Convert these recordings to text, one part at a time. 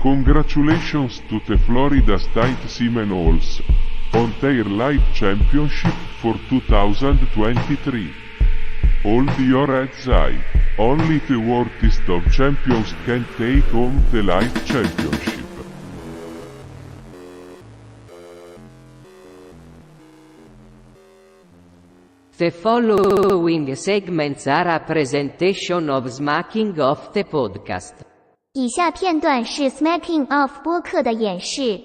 Congratulations to the Florida State Seminoles on their live championship for 2023. Hold your heads high. Only the worthiest of champions can take home the live championship. The following segments are a presentation of Smacking Off the podcast. 以下片段是 Smacking Off 播客的演示。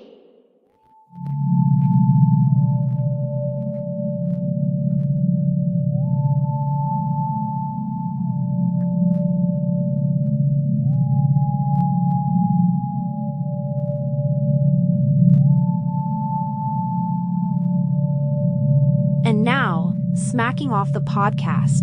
And now, Smacking Off the podcast.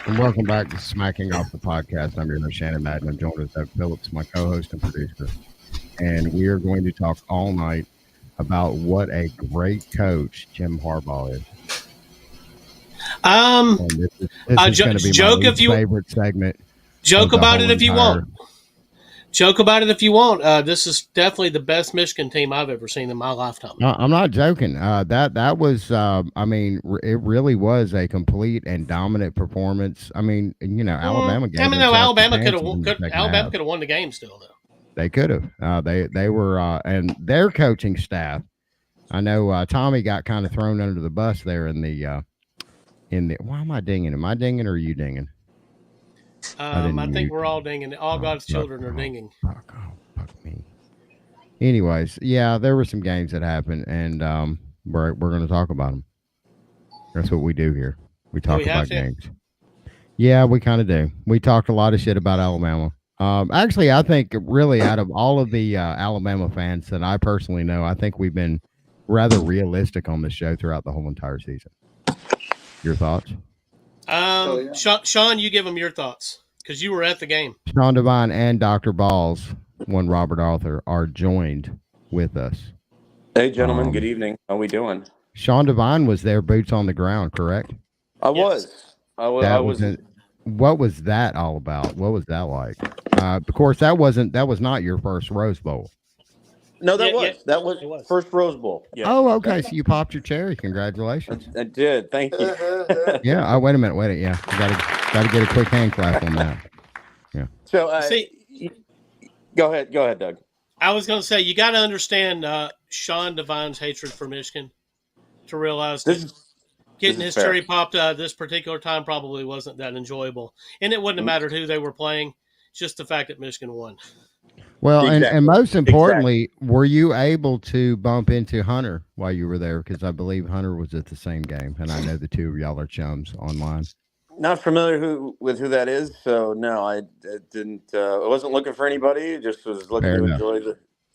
And welcome back to Smacking Off the Podcast. I'm your host, Shannon, Madden. I'm joined with Doug Phillips, my co-host and producer. And we are going to talk all night about what a great coach Jim Harbaugh is. This is going to be my favorite segment. Joke about it if you want. Joke about it if you want. This is definitely the best Michigan team I've ever seen in my lifetime. No, I'm not joking. That was, it really was a complete and dominant performance. I mean, Alabama. Alabama could have won the game still, though. They could have. They were, and their coaching staff. I know Tommy got kind of thrown under the bus there in the. Why am I dinging? Am I dinging or are you dinging? I think we're all dinging. All God's children are dinging. Fuck me. Anyways, yeah, there were some games that happened, and we're going to talk about them. That's what we do here. We talk about games. Yeah, we kind of do. We talked a lot of shit about Alabama. Actually, I think really out of all of the Alabama fans that I personally know, I think we've been rather realistic on this show throughout the whole entire season. Your thoughts? Sean, you give them your thoughts because you were at the game. Sean Devine and Dr. Balls, one Robert Arthur, are joined with us. Hey, gentlemen. Good evening. How we doing? Sean Devine was there, boots on the ground, correct? I was. What was that all about? What was that like? Of course, that was not your first Rose Bowl. No, that was first Rose Bowl. Yeah. Oh, okay. So you popped your cherry. Congratulations. I did. Thank you. Yeah. Oh, wait a minute. Yeah. Got to get a quick hand clap on that. Yeah. So, go ahead, Doug. I was going to say, you got to understand Sean Devine's hatred for Michigan to realize getting his cherry popped this particular time probably wasn't that enjoyable. And it wouldn't have mattered who they were playing. Just the fact that Michigan won. Well, exactly. and most importantly, were you able to bump into Hunter while you were there? Because I believe Hunter was at the same game, and I know the two of y'all are chums online. Not familiar with who that is, so no, I didn't. I wasn't looking for anybody. Just was looking to enjoy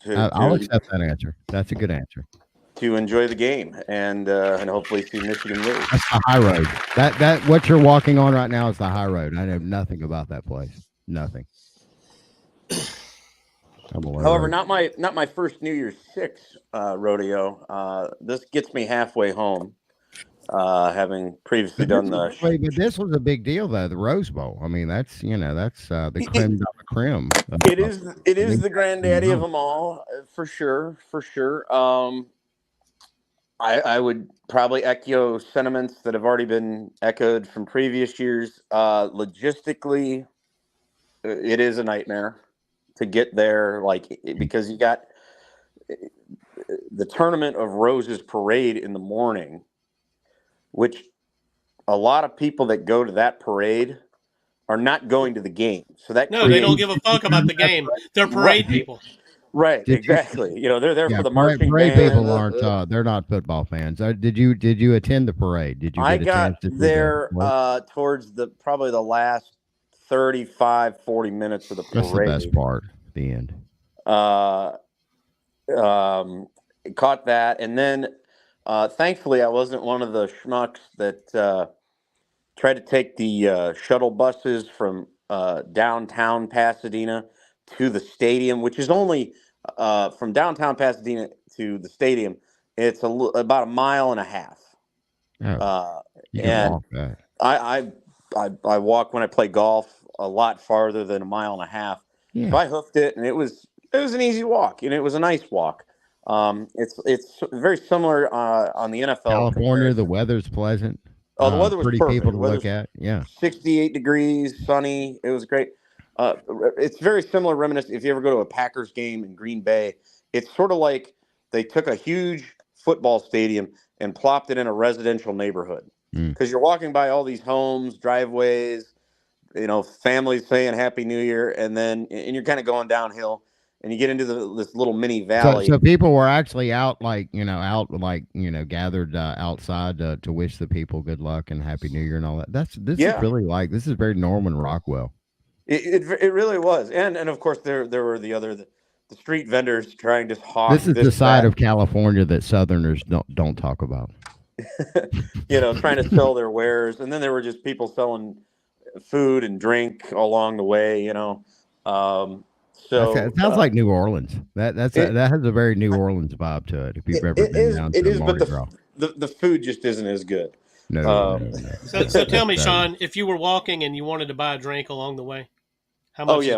I'll accept that answer. That's a good answer. To enjoy the game and hopefully see Michigan lose. That's the high road. That what you're walking on right now is the high road. I know nothing about that place. Nothing. However, not my first New Year's Six rodeo. This gets me halfway home, having previously done the. But this was a big deal, though. The Rose Bowl. I mean, that's the creme de la creme. It is the granddaddy of them all, for sure. I would probably echo sentiments that have already been echoed from previous years. Logistically, it is a nightmare to get there, because you got the Tournament of Roses parade in the morning, which a lot of people that go to that parade are not going to the game. So they don't give a fuck about the game. They're parade people. Right, exactly. They're there for the marching parade band. People aren't. They're not football fans. Did you attend the parade? Did you? I got there towards probably the last 35, 40 minutes of the parade. That's the best part. The end. Caught that, and then thankfully I wasn't one of the schmucks that tried to take the shuttle buses from downtown Pasadena to the stadium, which is only from downtown Pasadena to the stadium, it's about a mile and a half. You can walk that. I walk when I play golf a lot farther than a mile and a half. Yeah. So I hoofed it, and it was an easy walk, and it was a nice walk. It's very similar on the NFL. California, comparison. the weather's pleasant. Oh, the weather was pretty perfect. people to look at. Yeah, 68 degrees, sunny. It was great. It's very similar, reminiscent. If you ever go to a Packers game in Green Bay, it's sort of like they took a huge football stadium and plopped it in a residential neighborhood. Because you're walking by all these homes, driveways, families saying Happy New Year, and you're kind of going downhill, and you get into this little mini valley. So people were actually out, gathered outside to wish the people good luck and Happy New Year and all that. This is very Norman Rockwell. It really was, and of course there were the street vendors trying to hawk. This is the side of California that Southerners don't talk about. Trying to sell their wares, and then there were just people selling food and drink along the way. So it sounds like New Orleans. That has a very New Orleans vibe to it. If you've ever been down to Mardi Gras, the food just isn't as good. No. So tell me, Sean, if you were walking and you wanted to buy a drink along the way, how much is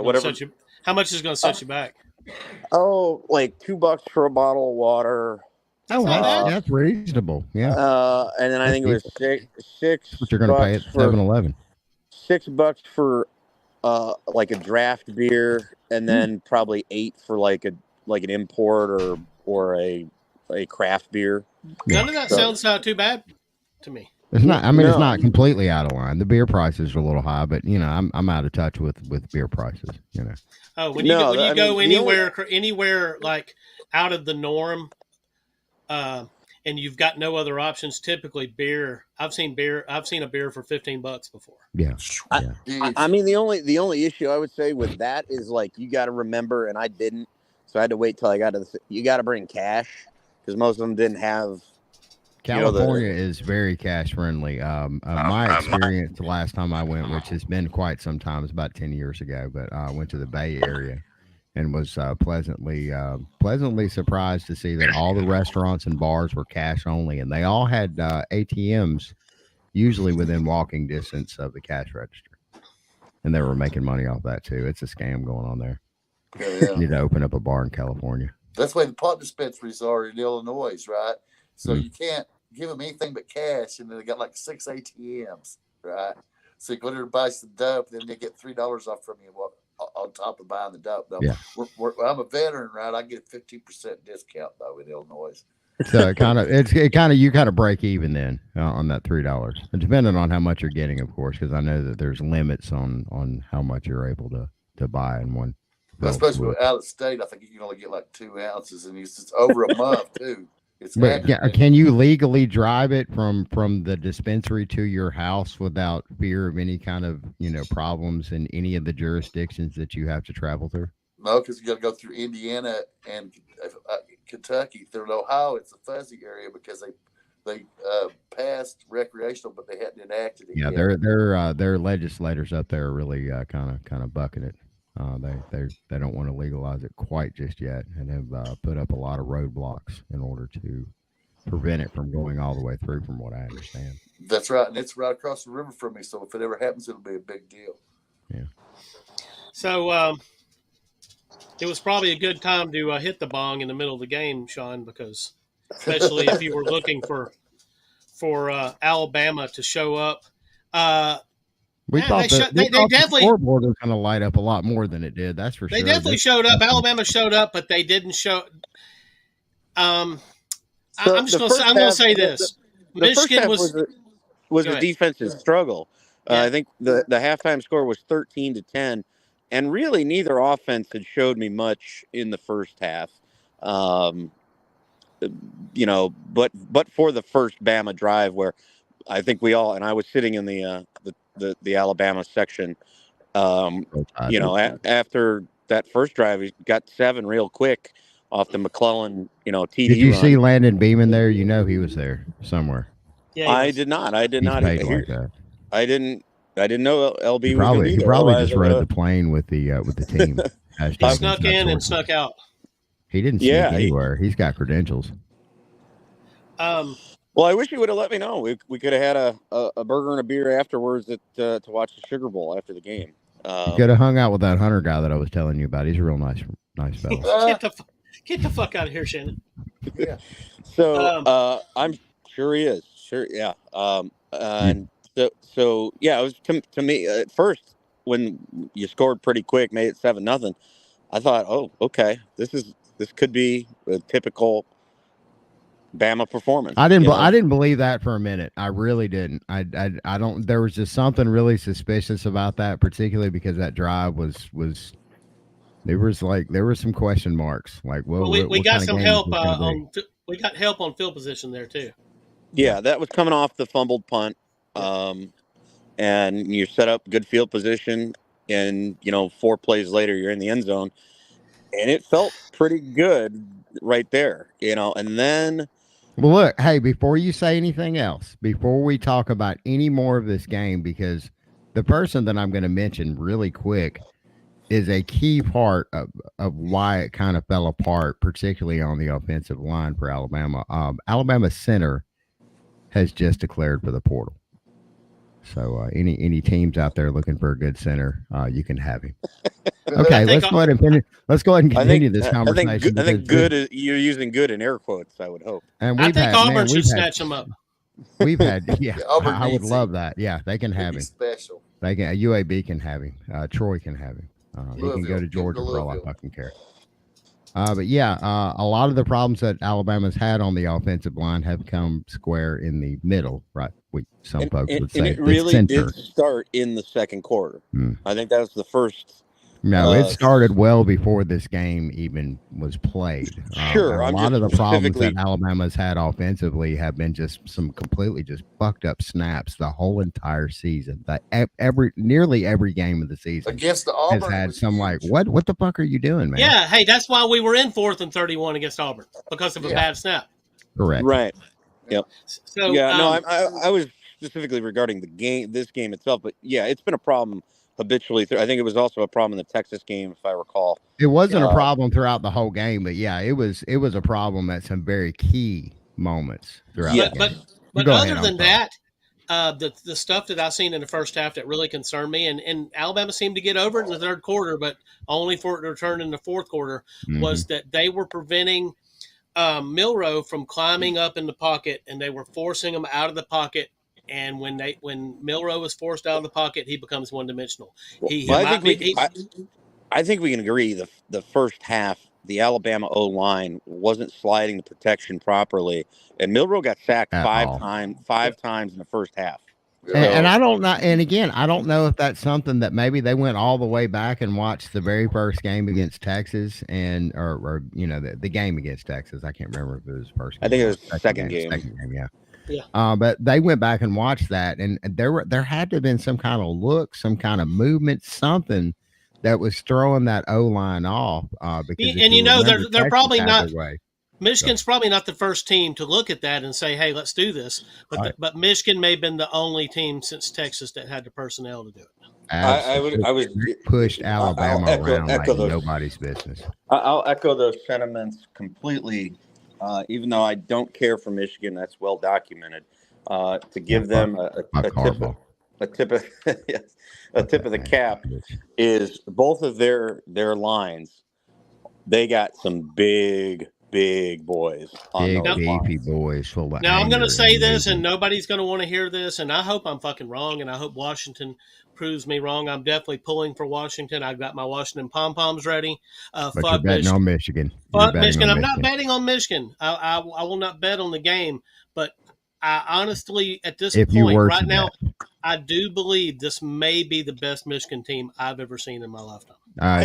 going to set you back? Oh, like $2 for a bottle of water. Oh, that's reasonable. Yeah. And then I think it was six. What you're going to pay at 7-Eleven? $6 for like a draft beer, and then probably $8 for like an import or a craft beer. None of that sounds too bad to me. It's not. I mean, It's not completely out of line. The beer prices are a little high, but I'm out of touch with beer prices. Oh, when you go anywhere like out of the norm, and you've got no other options, typically beer. I've seen a beer for $15 before. Yeah. I mean, the only issue I would say with that is like you got to remember, and I didn't, so I had to wait till I got to you got to bring cash because most of them didn't have. California is very cash friendly. My experience the last time I went, which has been quite some time, it's about 10 years ago, but I went to the Bay Area and was pleasantly surprised to see that all the restaurants and bars were cash only, and they all had ATMs usually within walking distance of the cash register, and they were making money off that too. It's a scam going on there. Yeah. You need to open up a bar in California. That's why the pot dispensaries are in Illinois, right? So you can't give them anything but cash, and then they got like 6 ATMs, right? So you go there to buy some dope, then they get $3 off from you on top of buying the dope. Now, yeah. I'm a veteran, right? I get a 15% discount though in Illinois. So you kind of break even then on that $3, and depending on how much you're getting, of course, because I know that there's limits on how much you're able to buy in one. Especially out of state, I think you can only get like 2 ounces, and it's over a month too. But can you legally drive it from the dispensary to your house without fear of any kind of problems in any of the jurisdictions that you have to travel through? No, because you got to go through Indiana and Kentucky. Through Ohio, it's a fuzzy area because they passed recreational, but they hadn't enacted it. Yeah, yet. their legislators up there are really kind of bucking it. They don't want to legalize it quite just yet, and have put up a lot of roadblocks in order to prevent it from going all the way through, from what I understand. That's right, and it's right across the river from me, so if it ever happens, it'll be a big deal. Yeah. So it was probably a good time to hit the bong in the middle of the game, Sean, because especially if you were looking for Alabama to show up. We thought the scoreboard was going to light up a lot more than it did. That's for sure. They definitely showed up. Alabama showed up, but they didn't show. I'm going to say this: Michigan was a defensive struggle. I think the halftime score was 13-10, and really neither offense had showed me much in the first half. But for the first Bama drive, where I think and I was sitting in the Alabama section, after that first drive, he got 7 real quick off the McClellan, TD. Did you run. see Landon Beeman there? He was there somewhere. Yeah, I did not. I did not hear that. I didn't know LB he probably just rode the plane with the team. He snuck in and snuck out. He didn't sneak anywhere. He's got credentials. Well, I wish he would have let me know. We could have had a burger and a beer afterwards to watch the Sugar Bowl after the game. You could have hung out with that Hunter guy that I was telling you about. He's a real nice fellow. Get the fuck out of here, Shannon. Yeah. So I'm sure he is. Sure, yeah. And so yeah, it was to me at first when you scored pretty quick, made it 7-0. I thought, oh, okay, this could be a typical Bama performance. I didn't believe that for a minute. I really didn't. I don't. There was just something really suspicious about that, particularly because that drive was. There were some question marks. Like, well, we got some help we got help on field position there too. Yeah, that was coming off the fumbled punt, and you set up good field position, and 4 plays later you're in the end zone, and it felt pretty good right there, and then. Well, look, hey, before you say anything else, before we talk about any more of this game, because the person that I'm going to mention really quick is a key part of why it kind of fell apart, particularly on the offensive line for Alabama. Alabama center has just declared for the portal. So any teams out there looking for a good center, you can have him. Okay, let's go ahead and continue this conversation. I think good is, you're using good in air quotes, I would hope. And I think Auburn should snatch him up. We've had, I would love that. Yeah, they can have him. Special. They can. UAB can have him. Troy can have him. He can go to Georgia for all I fucking care. But yeah, a lot of the problems that Alabama's had on the offensive line have come square in the middle, right? Some folks would say. And it really did start in the second quarter. I think that was the first. No, it started well before this game even was played. Sure. A lot of the problems that Alabama's had offensively have been just some completely just fucked up snaps the whole entire season. Nearly every game of the season against the Auburn has had some like, what the fuck are you doing, man? Yeah, hey, that's why we were in 4th and 31 against Auburn, because of a bad snap. Correct. Right. Yep. So I was specifically regarding this game itself, but yeah, it's been a problem habitually. I think it was also a problem in the Texas game, if I recall. It wasn't a problem throughout the whole game, but yeah, it was a problem at some very key moments throughout the game. But other than that, the stuff that I've seen in the first half that really concerned me, and Alabama seemed to get over it in the third quarter, but only for it to return in the fourth quarter, was that they were preventing Milroe from climbing up in the pocket, and they were forcing him out of the pocket. And when Milroe was forced out of the pocket, he becomes one-dimensional. I think we can agree the first half, the Alabama O-line wasn't sliding the protection properly, and Milroe got sacked five times in the first half. And I don't know. And again, I don't know if that's something that maybe they went all the way back and watched the very first game against Texas, or the game against Texas. I can't remember if it was first game. I think it was second game. Second game, yeah. Yeah. But they went back and watched that, and there had to have been some kind of look, some kind of movement, something that was throwing that O-line off. Because they're probably not. Michigan's probably not the first team to look at that and say, "Hey, let's do this." But Michigan may have been the only team since Texas that had the personnel to do it. I was pushed Alabama around like nobody's business. I'll echo those sentiments completely. Even though I don't care for Michigan, that's well documented. To give them a tip of the cap is both of their lines. They got some big boys. Big beefy boys full of. Now I'm going to say this, and nobody's going to want to hear this, and I hope I'm fucking wrong, and I hope Washington proves me wrong. I'm definitely pulling for Washington. I've got my Washington pom-poms ready. But you're betting on Michigan. Fuck Michigan. I'm not betting on Michigan. I will not bet on the game. But I honestly, at this point, right now, I do believe this may be the best Michigan team I've ever seen in my lifetime.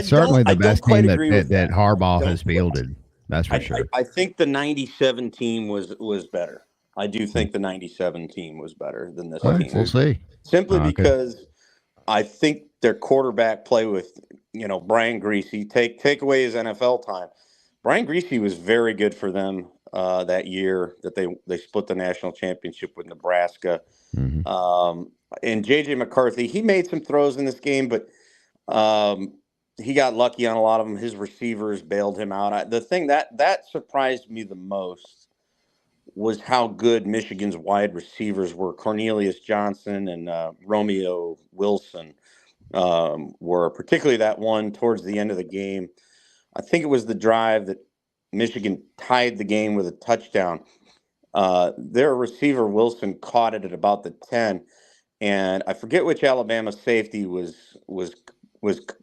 Certainly the best team that Harbaugh has fielded. That's for sure. I think the 97 team was better. I do think the 97 team was better than this team. We'll see. Simply because I think their quarterback play with, Brian Griese, take away his NFL time. Brian Griese was very good for them that year that they split the national championship with Nebraska. And J.J. McCarthy, he made some throws in this game, but he got lucky on a lot of them. His receivers bailed him out. The thing that surprised me the most was how good Michigan's wide receivers were. Cornelius Johnson and Romeo Wilson were, particularly that one towards the end of the game. I think it was the drive that Michigan tied the game with a touchdown. Their receiver Wilson caught it at about the 10, and I forget which Alabama safety was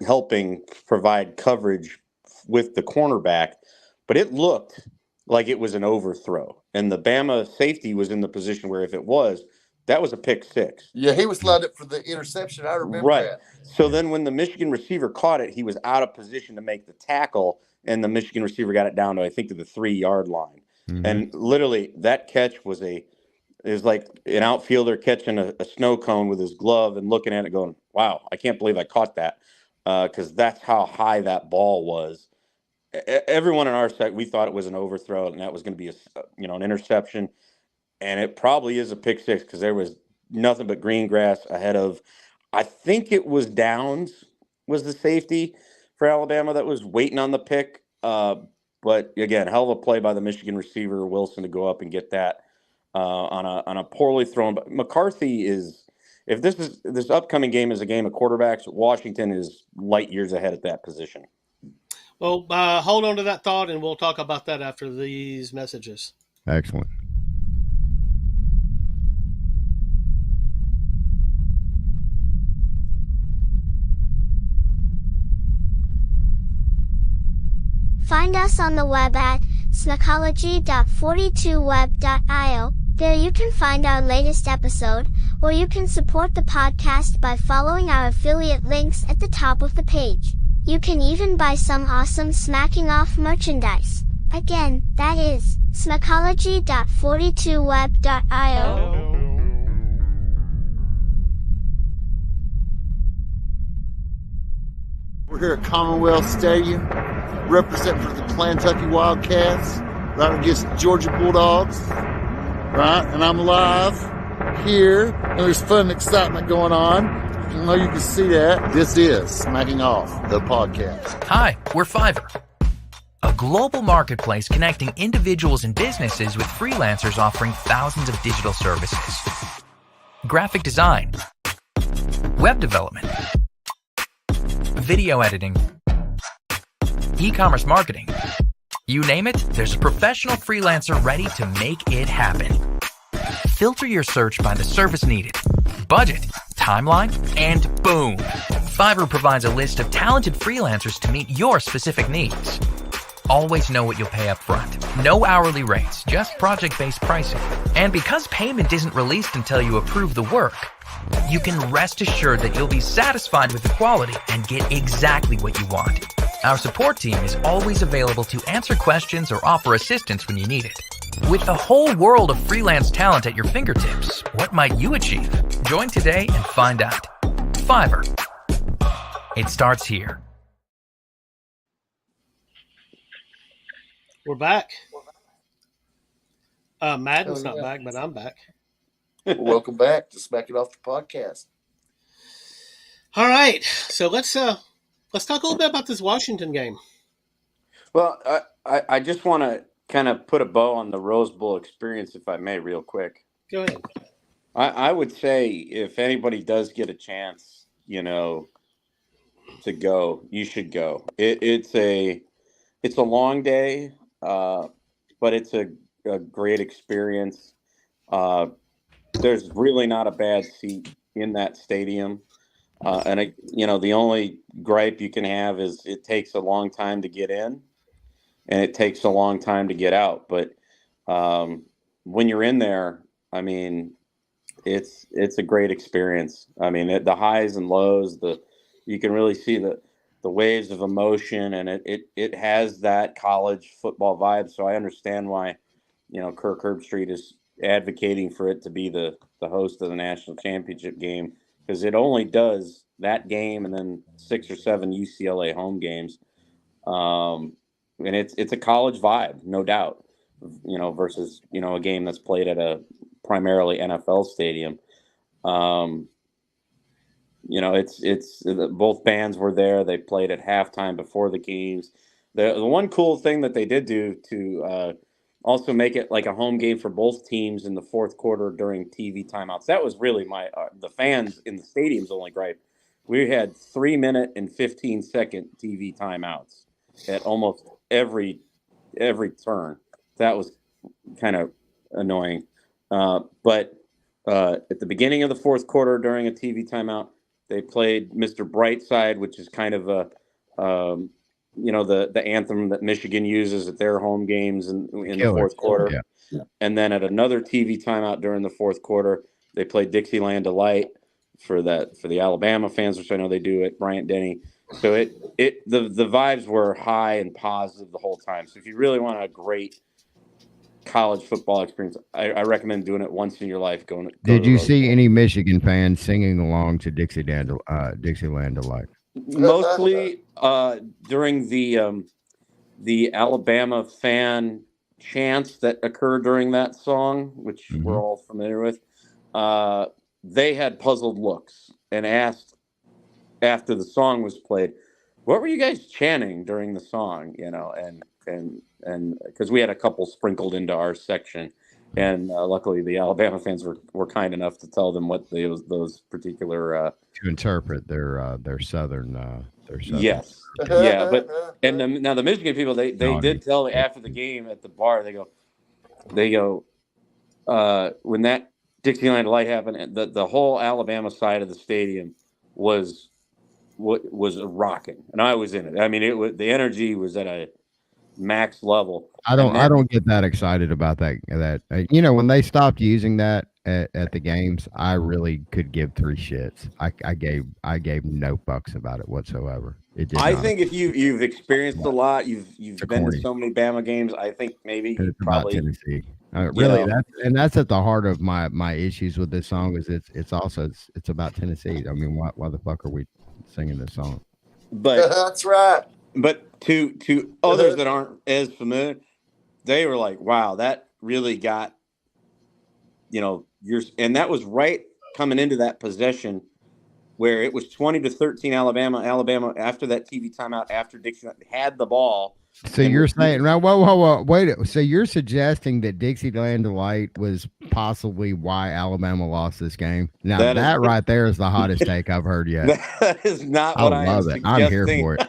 helping provide coverage with the cornerback, but it looked like it was an overthrow, and the Bama safety was in the position where if it was, that was a pick six. Yeah, he was lined up for the interception. I remember that. So then when the Michigan receiver caught it, he was out of position to make the tackle, and the Michigan receiver got it down to, I think, to the 3-yard line. Mm-hmm. And literally that catch was like an outfielder catching a snow cone with his glove and looking at it going, wow, I can't believe I caught that, because that's how high that ball was. Everyone in our side, we thought it was an overthrow and that was going to be an interception, and it probably is a pick six because there was nothing but green grass ahead of, I think it was Downs was the safety for Alabama that was waiting on the pick. But again, hell of a play by the Michigan receiver Wilson to go up and get that on a poorly thrown. But McCarthy is, if this upcoming game is a game of quarterbacks, Washington is light years ahead at that position. Well, hold on to that thought, and we'll talk about that after these messages. Excellent. Find us on the web at smacology.42web.io. There you can find our latest episode, or you can support the podcast by following our affiliate links at the top of the page. You can even buy some awesome Smacking Off merchandise. Again, that is smacology.42web.io. We're here at Commonwealth Stadium, representing for the Kentucky Wildcats, right against the Georgia Bulldogs, right? And I'm live here, and there's fun and excitement going on. I know you can see that. This is Smacking Off, the podcast. Hi, we're Fiverr, a global marketplace connecting individuals and businesses with freelancers offering thousands of digital services. Graphic design, web development, video editing, e-commerce marketing. You name it, there's a professional freelancer ready to make it happen. Filter your search by the service needed, budget, timeline, and boom! Fiverr provides a list of talented freelancers to meet your specific needs. Always know what you'll pay up front. No hourly rates, just project-based pricing. And because payment isn't released until you approve the work, you can rest assured that you'll be satisfied with the quality and get exactly what you want. Our support team is always available to answer questions or offer assistance when you need it. With the whole world of freelance talent at your fingertips, what might you achieve? Join today and find out. Fiverr. It starts here. We're back. Madden's not back, but I'm back. Welcome back to Smacking Off the podcast. All right, so let's talk a little bit about this Washington game. Well, I just want to kind of put a bow on the Rose Bowl experience, if I may, real quick. Go ahead. I would say if anybody does get a chance, to go, you should go. It's a long day, but it's a great experience. There's really not a bad seat in that stadium. The only gripe you can have is it takes a long time to get in and it takes a long time to get out. But when you're in there, I mean, it's a great experience. I mean, the highs and lows, you can really see the waves of emotion, and it has that college football vibe. So I understand why, Kirk Herbstreit is advocating for it to be the host of the national championship game, because it only does that game and then 6 or 7 UCLA home games. And it's a college vibe, no doubt, versus, a game that's played at a primarily NFL stadium. it's both bands were there. They played at halftime before the games. The one cool thing that they did do to also make it like a home game for both teams in the fourth quarter during TV timeouts. That was really the fans in the stadium's only gripe. We had 3-minute and 15-second TV timeouts at almost every turn. That was kind of annoying. But at the beginning of the fourth quarter during a TV timeout, they played Mr. Brightside, which is kind of the anthem that Michigan uses at their home games in the fourth quarter. Yeah. And then at another TV timeout during the fourth quarter, they played Dixieland Delight for the Alabama fans, which I know they do at Bryant-Denny. So the vibes were high and positive the whole time. So if you really want a great college football experience, I recommend doing it once in your life. Did you see any Michigan fans singing along to Dixieland Delight? Mostly during the Alabama fan chants that occurred during that song, which we're all familiar with. They had puzzled looks and asked after the song was played, "What were you guys chanting during the song?" And because we had a couple sprinkled into our section, and luckily the Alabama fans were kind enough to tell them what those particular to interpret their southern. Yes, yeah, but now the Michigan people they did tell after the game at the bar, they go when that Dixieland Delight happened, and the whole Alabama side of the stadium was rocking, and I was in it. I mean, the energy was at a max level. I don't get that excited about that. When they stopped using that at the games, I really could give three shits. I gave no fucks about it whatsoever. I think if you've experienced a lot, you've been to so many Bama games, I think maybe probably Tennessee. Really, that's at the heart of my issues with this song. Is it's about Tennessee. I mean, why the fuck are we singing this song? But that's right. But to others that aren't as familiar, they were like, "Wow, that really got and that was right coming into that possession where it was 20-13 Alabama after that TV timeout, after Dixieland had the ball." So you're saying, now, whoa, wait. So you're suggesting that Dixieland Delight was possibly why Alabama lost this game? Now that right there is the hottest take I've heard yet. That is not what I love it. I'm here for it.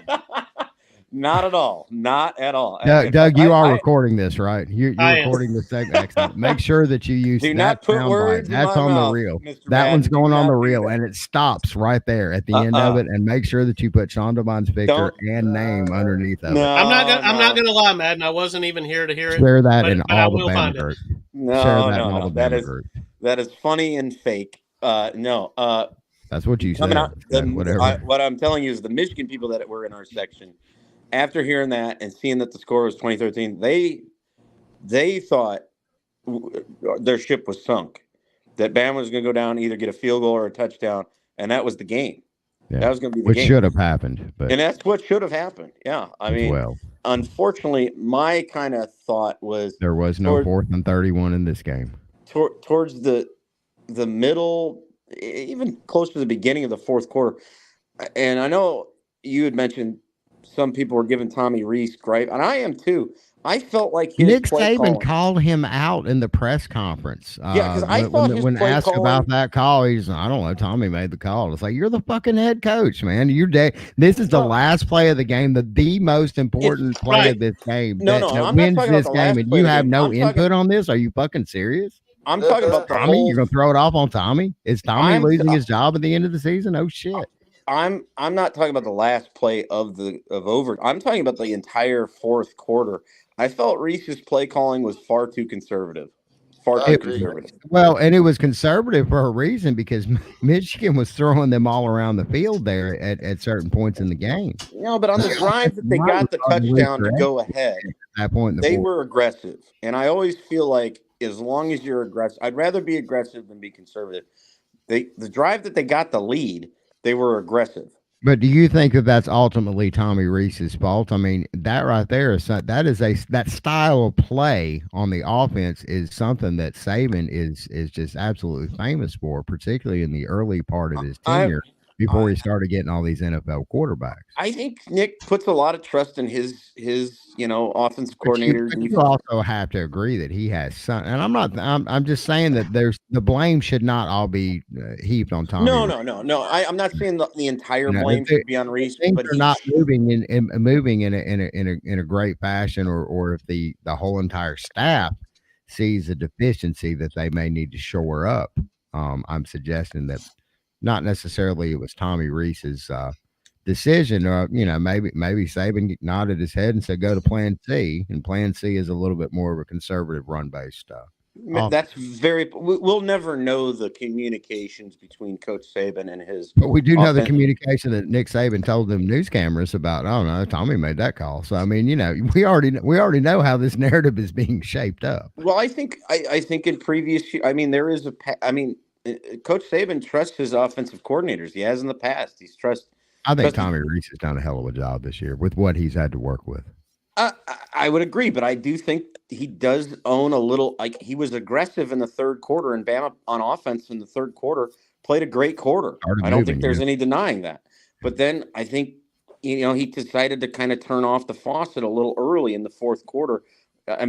Not at all. Not at all. Doug, you are recording this, right? You're recording this segment. Excellent. Make sure that you use Do not put words in That's my on mouth, the reel. Mr. That Madden. one's going on the reel, and it stops right there at the end of it. And make sure that you put Sean Devine's picture and name underneath of it. I'm not gonna lie, Madden. I wasn't even here to hear it. Share that in all the Bama groups. No. That is funny and fake. No. That's what you said. Whatever. What I'm telling you is the Michigan people that were in our section, after hearing that and seeing that the score was 2013, they thought their ship was sunk, that Bama was going to go down, either get a field goal or a touchdown, and that was the game. Yeah. That was going to be the game. Which should have happened. And that's what should have happened. Yeah. I mean, unfortunately, my kind of thought was there was no 4th and 31 in this game. Towards the middle, even close to the beginning of the fourth quarter, and I know you had mentioned some people were giving Tommy Rees gripe, and I am too. I felt like Nick Saban called him out in the press conference. Yeah, because I thought when asked about that call, he's, I don't know, Tommy made the call. It's like, you're the fucking head coach, man. This is the last play of the game, the most important play of this game. I'm wins not this game, and you have no input on this. Are you fucking serious? I'm talking about Tommy. You're gonna throw it off on Tommy? Is Tommy losing his job at the end of the season? Oh shit. I'm not talking about the last play of over. I'm talking about the entire fourth quarter. I felt Reese's play calling was far too conservative. Conservative. Well, and it was conservative for a reason, because Michigan was throwing them all around the field there at certain points in the game. But on the drive that they got the touchdown to go ahead, at that point they were aggressive. And I always feel like as long as you're aggressive, I'd rather be aggressive than be conservative. The drive that they got the lead, they were aggressive. But do you think that that's ultimately Tommy Rees's fault? I mean, that right there that style of play on the offense is something that Saban is just absolutely famous for, particularly in the early part of his tenure. before he started getting all these NFL quarterbacks. I think Nick puts a lot of trust in his offensive coordinator. But you also have to agree that he has some, and I'm just saying that there's the blame should not all be heaped on Tommy. No. I'm not saying the entire blame should be on Reese, but he's not moving in a great fashion, or if the whole entire staff sees a deficiency that they may need to shore up. I'm suggesting that not necessarily it was Tommy Reese's decision, or maybe Saban nodded his head and said go to Plan C, and Plan C is a little bit more of a conservative run-based stuff. That's we'll never know the communications between Coach Saban and his. But we do know the communication that Nick Saban told them news cameras about. Oh no, Tommy made that call. So I mean, we already know how this narrative is being shaped up. Well, I think in previous year, there is Coach Saban trusts his offensive coordinators. He has in the past. I think Tommy Reese has done a hell of a job this year with what he's had to work with. I would agree, but I do think he does own a little. Like, he was aggressive in the third quarter, and Bama on offense in the third quarter played a great quarter. I don't think there's any denying that. But then I think he decided to kind of turn off the faucet a little early in the fourth quarter. I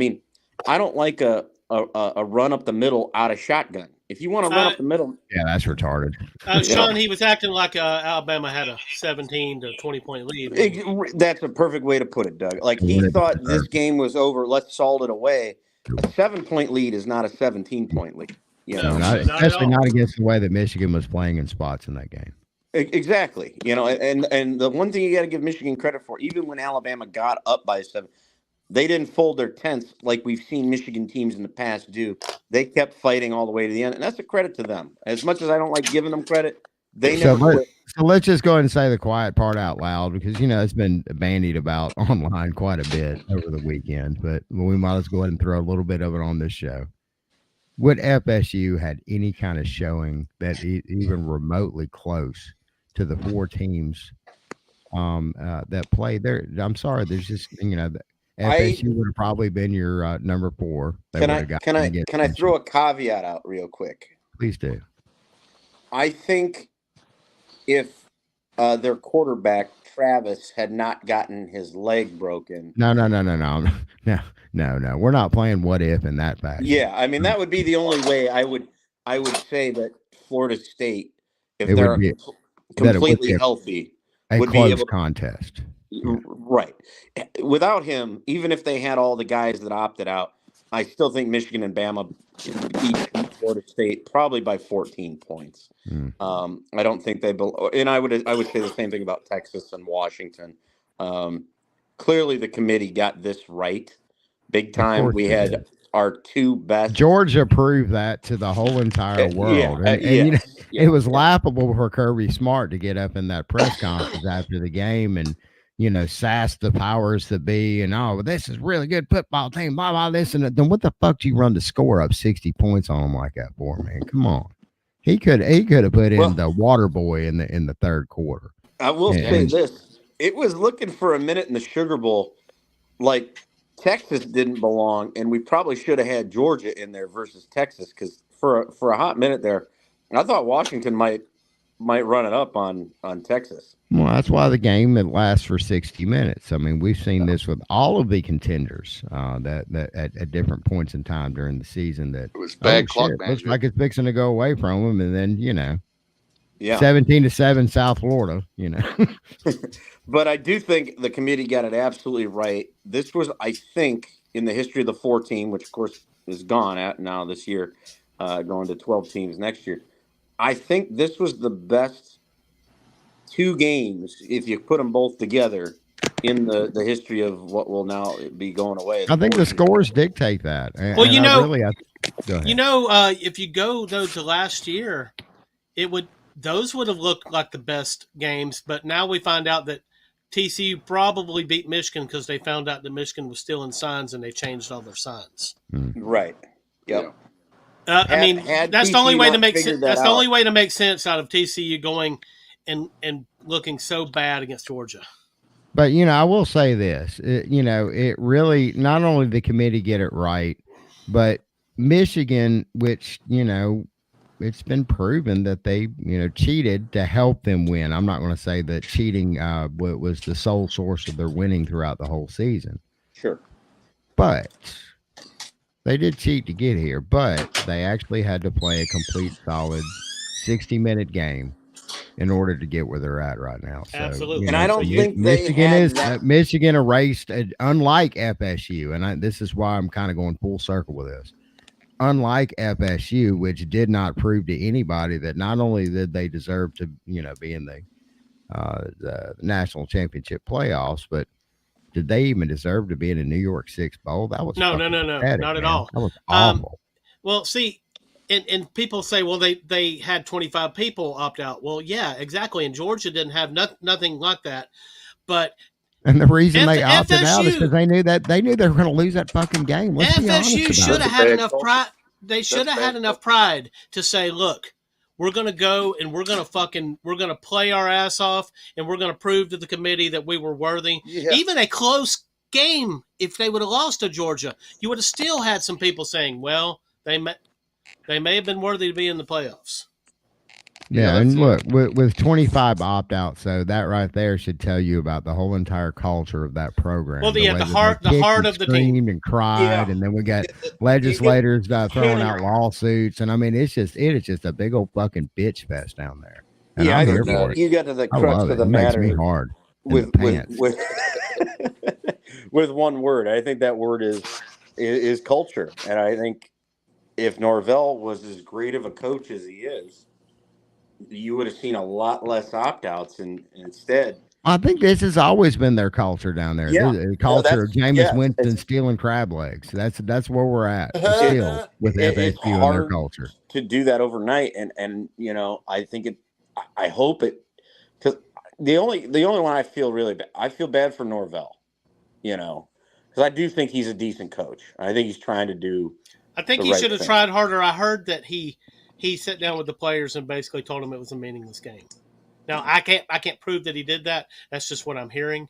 don't like a run up the middle out of shotgun. If you want to run up the middle, that's retarded. Sean, he was acting like Alabama had a 17 to 20 point lead. That's a perfect way to put it, Doug. Like, he thought this game was over. Let's salt it away. A 7-point lead is not a 17-point lead. Especially not against the way that Michigan was playing in spots in that game. Exactly. And the one thing you got to give Michigan credit for, even when Alabama got up by 7. They didn't fold their tents like we've seen Michigan teams in the past do. They kept fighting all the way to the end, and that's a credit to them. As much as I don't like giving them credit, they never quit. So let's just go ahead and say the quiet part out loud, because it's been bandied about online quite a bit over the weekend, but we might as well go ahead and throw a little bit of it on this show. Would FSU had any kind of showing that even remotely close to the four teams that played there? I'm sorry, there's just FSU would have probably been your number 4. Can I throw a caveat out real quick? Please do. I think if their quarterback Travis had not gotten his leg broken. No. We're not playing what if in that fashion. Yeah, that would be the only way I would say that Florida State, if they're completely healthy, would be able to contest. Right. Without him, even if they had all the guys that opted out, I still think Michigan and Bama beat Florida State probably by 14 points. I don't think they and I would say the same thing about Texas and Washington. Clearly the committee got this right big time. We had our two best. Georgia proved that to the whole entire world. It was laughable for Kirby Smart to get up in that press conference after the game and sass the powers that be, and this is really good football team, blah blah this and that. Then what the fuck do you run to score up 60 points on them like that for, man? Come on. He could have put in the water boy in the third quarter. I will say this. It was looking for a minute in the Sugar Bowl like Texas didn't belong, and we probably should have had Georgia in there versus Texas, because for a hot minute there, I thought Washington might run it up on Texas. Well, that's why the game it lasts for 60 minutes. We've seen this with all of the contenders that at different points in time during the season that it was bad clock management. Looks like it's fixing to go away from them, and then 17-7 South Florida. But I do think the committee got it absolutely right. This was, I think, in the history of the 4-team, which of course is gone at now this year, going to 12 teams next year. I think this was the best 2 games, if you put them both together, in the history of what will now be going away. I think the scores dictate that. Well, if you go though to last year, those would have looked like the best games. But now we find out that TCU probably beat Michigan because they found out that Michigan was stealing signs and they changed all their signs. Right. Yep. That's the only way to make sense. That's the only way to make sense out of TCU going and looking so bad against Georgia. But I will say this. It really, not only the committee get it right, but Michigan, which it's been proven that they, cheated to help them win. I'm not going to say that cheating was the sole source of their winning throughout the whole season. Sure. But they did cheat to get here, but they actually had to play a complete solid 60-minute game in order to get where they're at right now. So, Absolutely. And I don't think Michigan they had is that. Michigan erased, unlike FSU, and this is why I'm kind of going full circle with this. Unlike FSU, which did not prove to anybody that not only did they deserve to, be in the national championship playoffs, but did they even deserve to be in a New York Six bowl? That was no, pathetic, not at man. all. That was awful. Well, see, and people say, well, they had 25 people opt out. Well, yeah, exactly. And Georgia didn't have nothing like that, but. And the reason they opted FSU, out is because they knew they were going to lose that fucking game. FSU should have had enough pride. They should have had bad enough pride to say, "Look, we're going to go and we're going to play our ass off, and we're going to prove to the committee that we were worthy." Yeah. Even a close game, if they would have lost to Georgia, you would have still had some people saying, "Well, they may have been worthy to be in the playoffs." Yeah, and look, with 25 opt-outs, so that right there should tell you about the whole entire culture of that program. Well, the heart of the team, and cried, and then we got legislators throwing out lawsuits, and I mean, it is just a big old fucking bitch fest down there. And Yeah, I'm I here think for it. you got to the crux of the It matter. makes me hard with pants. with one word. I think that word is culture, and I think if Norvell was as great of a coach as he is, you would have seen a lot less opt-outs, and instead, I think this has always been their culture down there. Yeah. The culture of Jameis Winston it's- stealing crab legs. That's where we're at still with it's FSU and their hard culture. to do that overnight, and I think I hope it, because the only one I feel really bad. I feel bad for Norvell, because I do think he's a decent coach. I think he's trying to do. I think he should have tried harder. I heard that he sat down with the players and basically told them it was a meaningless game. Now I can't prove that he did that. That's just what I'm hearing,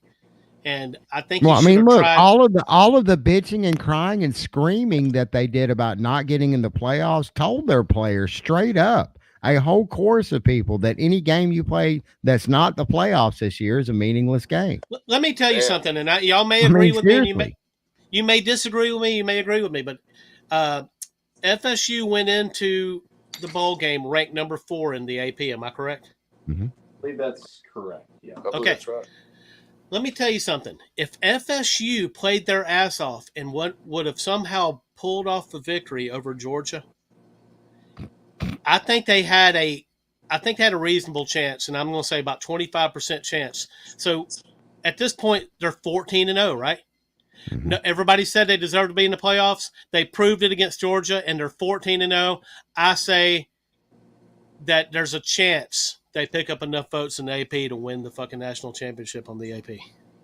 and I think. Well, I mean, look, all of the bitching and crying and screaming that they did about not getting in the playoffs told their players straight up, a whole chorus of people, that any game you play that's not the playoffs this year is a meaningless game. Let me tell you something, and y'all may agree with me. And you may disagree with me. You may agree with me, but FSU went into the bowl game ranked number 4 in the AP. Am I correct? Mm-hmm. I believe that's correct. Yeah. Okay. That's right. Let me tell you something. If FSU played their ass off and would have somehow pulled off the victory over Georgia, I think they had a reasonable chance, and I'm going to say about 25% chance. So at this point, they're 14-0, right? Mm-hmm. No, everybody said they deserved to be in the playoffs. They proved it against Georgia, and they're 14-0. I say that there's a chance they pick up enough votes in the AP to win the fucking national championship on the AP.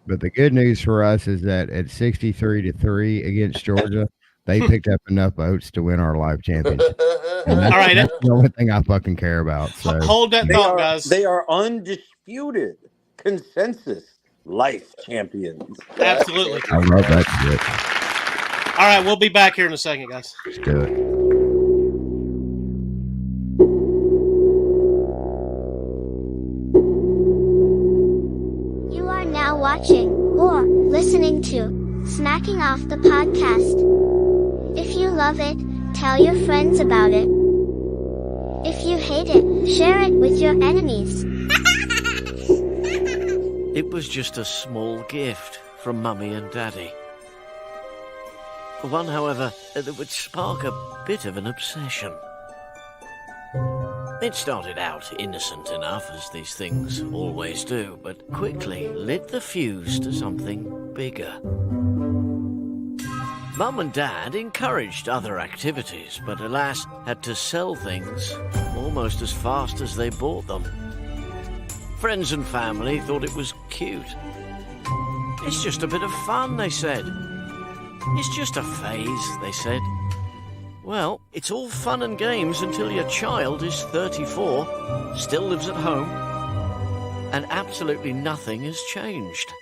But the good news for us is that at 63-3 against Georgia, they picked up enough votes to win our live championship. And that's, all right, that's the only thing I fucking care about. So hold that thought, guys. They are undisputed consensus life champions. Absolutely. I love that shit. All right, we'll be back here in a second, guys. Let's do it. You are now watching, or listening to, Smacking Off the Podcast. If you love it, tell your friends about it. If you hate it, share it with your enemies. It was just a small gift from Mummy and Daddy. One, however, that would spark a bit of an obsession. It started out innocent enough, as these things always do, but quickly lit the fuse to something bigger. Mum and Dad encouraged other activities, but alas, had to sell things almost as fast as they bought them. Friends and family thought it was cute. It's just a bit of fun, they said. It's just a phase, they said. Well, it's all fun and games until your child is 34, still lives at home, and absolutely nothing has changed.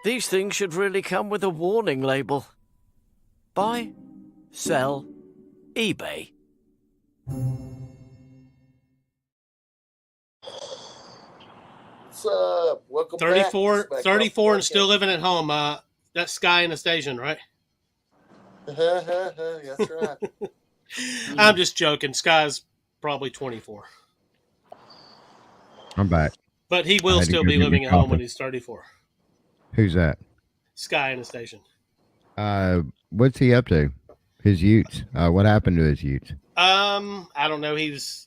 These things should really come with a warning label. Buy, sell, eBay. What's up? Welcome 34, back. 34 and still living at home. That's Sky in the station, right? That's right. I'm just joking. Sky's probably 24. I'm back. But he will still be living at home when he's 34. Who's that? Sky in the station. What's he up to? His Utes. What happened to his Utes? I don't know. He was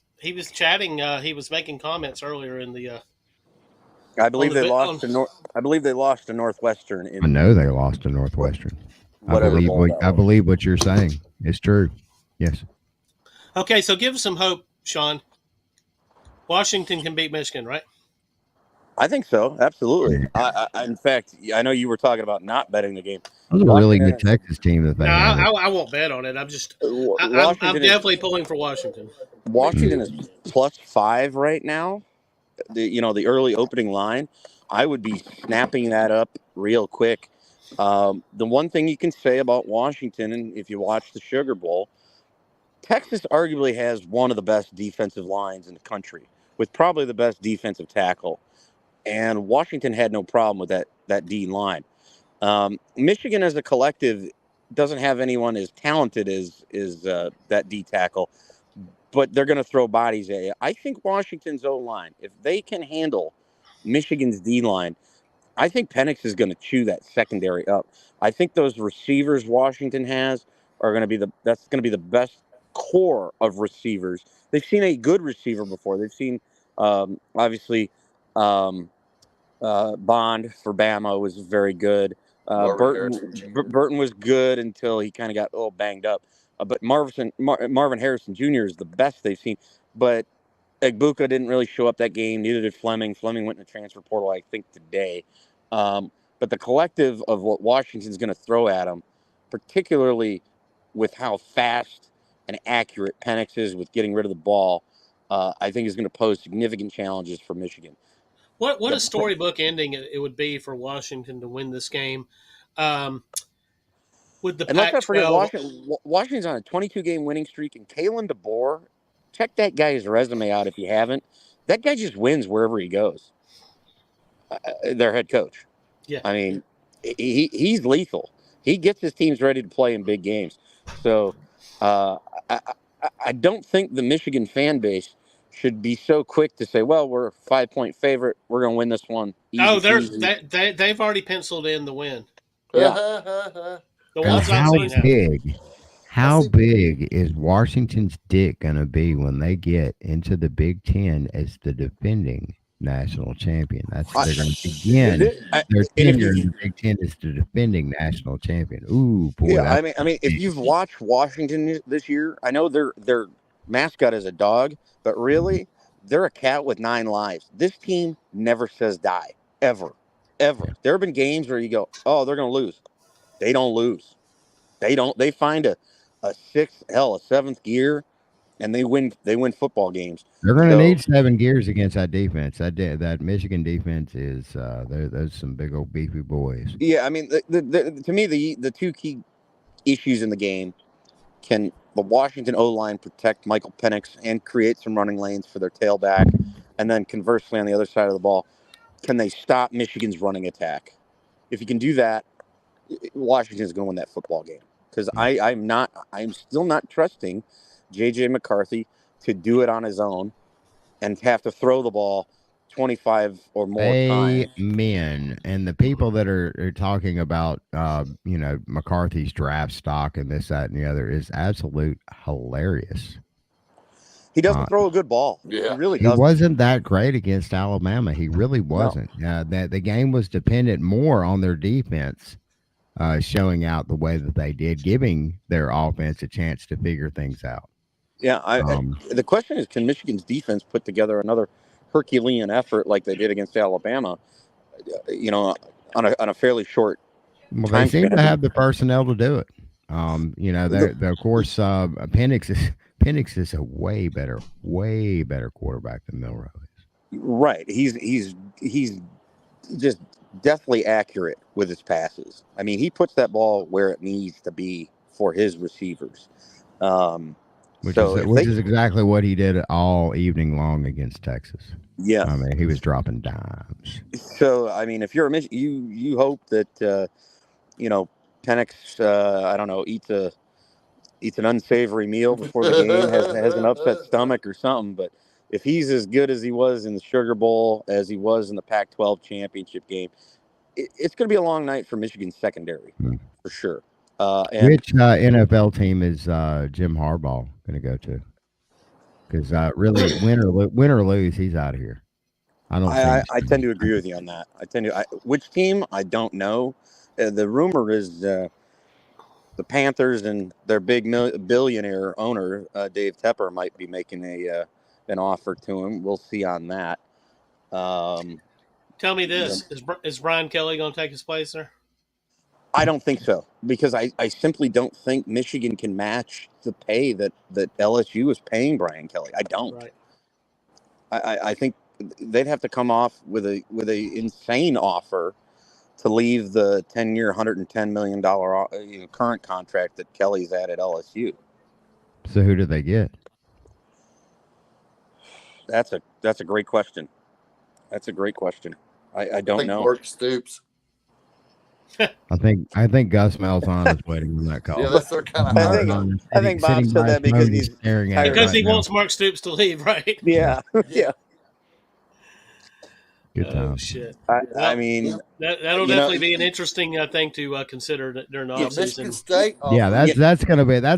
chatting. He was making comments earlier in the. I believe they lost to Northwestern. I know they lost to Northwestern. I believe what you're saying is true. Yes. Okay, so give us some hope, Sean. Washington can beat Michigan, right? I think so. Absolutely. In fact, I know you were talking about not betting the game. That was a really good Texas team that they had. I won't bet on it. I'm definitely pulling for Washington. Washington is +5 right now. The early opening line. I would be snapping that up real quick. The one thing you can say about Washington, and if you watch the Sugar Bowl, Texas arguably has one of the best defensive lines in the country, with probably the best defensive tackle. And Washington had no problem with that D line. Michigan as a collective doesn't have anyone as talented as that D tackle, but they're going to throw bodies at you. I think Washington's O-line, if they can handle Michigan's D line, I think Penix is going to chew that secondary up. I think those receivers Washington has are going to be the best core of receivers. They've seen a good receiver before. They've seen obviously. Bond for Bama was very good. Burton was good until he kind of got a little banged up. But Marvin Harrison Jr. is the best they've seen. But Egbuka didn't really show up that game. Neither did Fleming. Fleming went in the transfer portal, I think, today. But the collective of what Washington's going to throw at them, particularly with how fast and accurate Penix is with getting rid of the ball, I think is going to pose significant challenges for Michigan. What a storybook ending it would be for Washington to win this game. With the and let's not forget, Washington's on a 22-game winning streak, and Kalen DeBoer, check that guy's resume out if you haven't. That guy just wins wherever he goes. Their head coach. Yeah. I mean, he's lethal. He gets his teams ready to play in big games. So I don't think the Michigan fan base should be so quick to say, well, we're a 5-point favorite. We're going to win this one. They've already penciled in the win. Yeah. How big is Washington's dick going to be when they get into the Big Ten as the defending national champion? They're going to begin their tenure in the Big Ten as the defending national champion. Ooh, boy! Yeah, I mean, if you've watched Washington this year, I know their mascot is a dog, but really, they're a cat with 9 lives. This team never says die, ever. There have been games where you go, oh, they're going to lose. They don't lose. They find a 7th gear, and they win football games. They're going to need 7 gears against that defense. That Michigan defense is those some big old beefy boys. Yeah, I mean, to me, the two key issues in the game: can the Washington O-line protect Michael Penix and create some running lanes for their tailback? And then conversely, on the other side of the ball, can they stop Michigan's running attack? If you can do that, Washington's going to win that football game. Because I'm still not trusting J.J. McCarthy to do it on his own and have to throw the ball 25 or more times. Amen. And the people that are talking about, McCarthy's draft stock and this, that, and the other is absolute hilarious. He doesn't throw a good ball. Yeah. He really doesn't. He wasn't that great against Alabama. He really wasn't. No. The game was dependent more on their defense showing out the way that they did, giving their offense a chance to figure things out. Yeah, the question is, can Michigan's defense put together another Herculean effort like they did against Alabama, on a fairly short time they seem to have the personnel to do it. Of course, Penix is a way better quarterback than Milroe is. Right. He's just deathly accurate with his passes. I mean, he puts that ball where it needs to be for his receivers. Which is exactly what he did all evening long against Texas. Yeah, I mean, he was dropping dimes. So, I mean, if you're a Michigan, you hope that Penix, I don't know, eats an unsavory meal before the game, has an upset stomach or something. But if he's as good as he was in the Sugar Bowl, as he was in the Pac-12 championship game, it's going to be a long night for Michigan's secondary for sure. And which NFL team is Jim Harbaugh going to go to? Because really, win or lose, he's out of here. I tend to agree with you on that. Which team? I don't know. The rumor is the Panthers and their big billionaire owner Dave Tepper might be making an offer to him. We'll see on that. Tell me this: is Brian Kelly going to take his place there? I don't think so, because I simply don't think Michigan can match the pay that LSU is paying Brian Kelly. I don't. Right. I think they'd have to come off with a insane offer to leave the 10-year, $110 million current contract that Kelly's at LSU. So who do they get? That's a great question. That's a great question. I don't know. Mark Stoops. I think Gus Malzahn is waiting on that call. Yeah, that's their kind of. I think Bob said that because he's staring at because he now. wants Mark Stoops to leave, right? Yeah. Good time. Oh shit! I mean, that'll definitely be an interesting thing to consider during the offseason. Michigan State. That's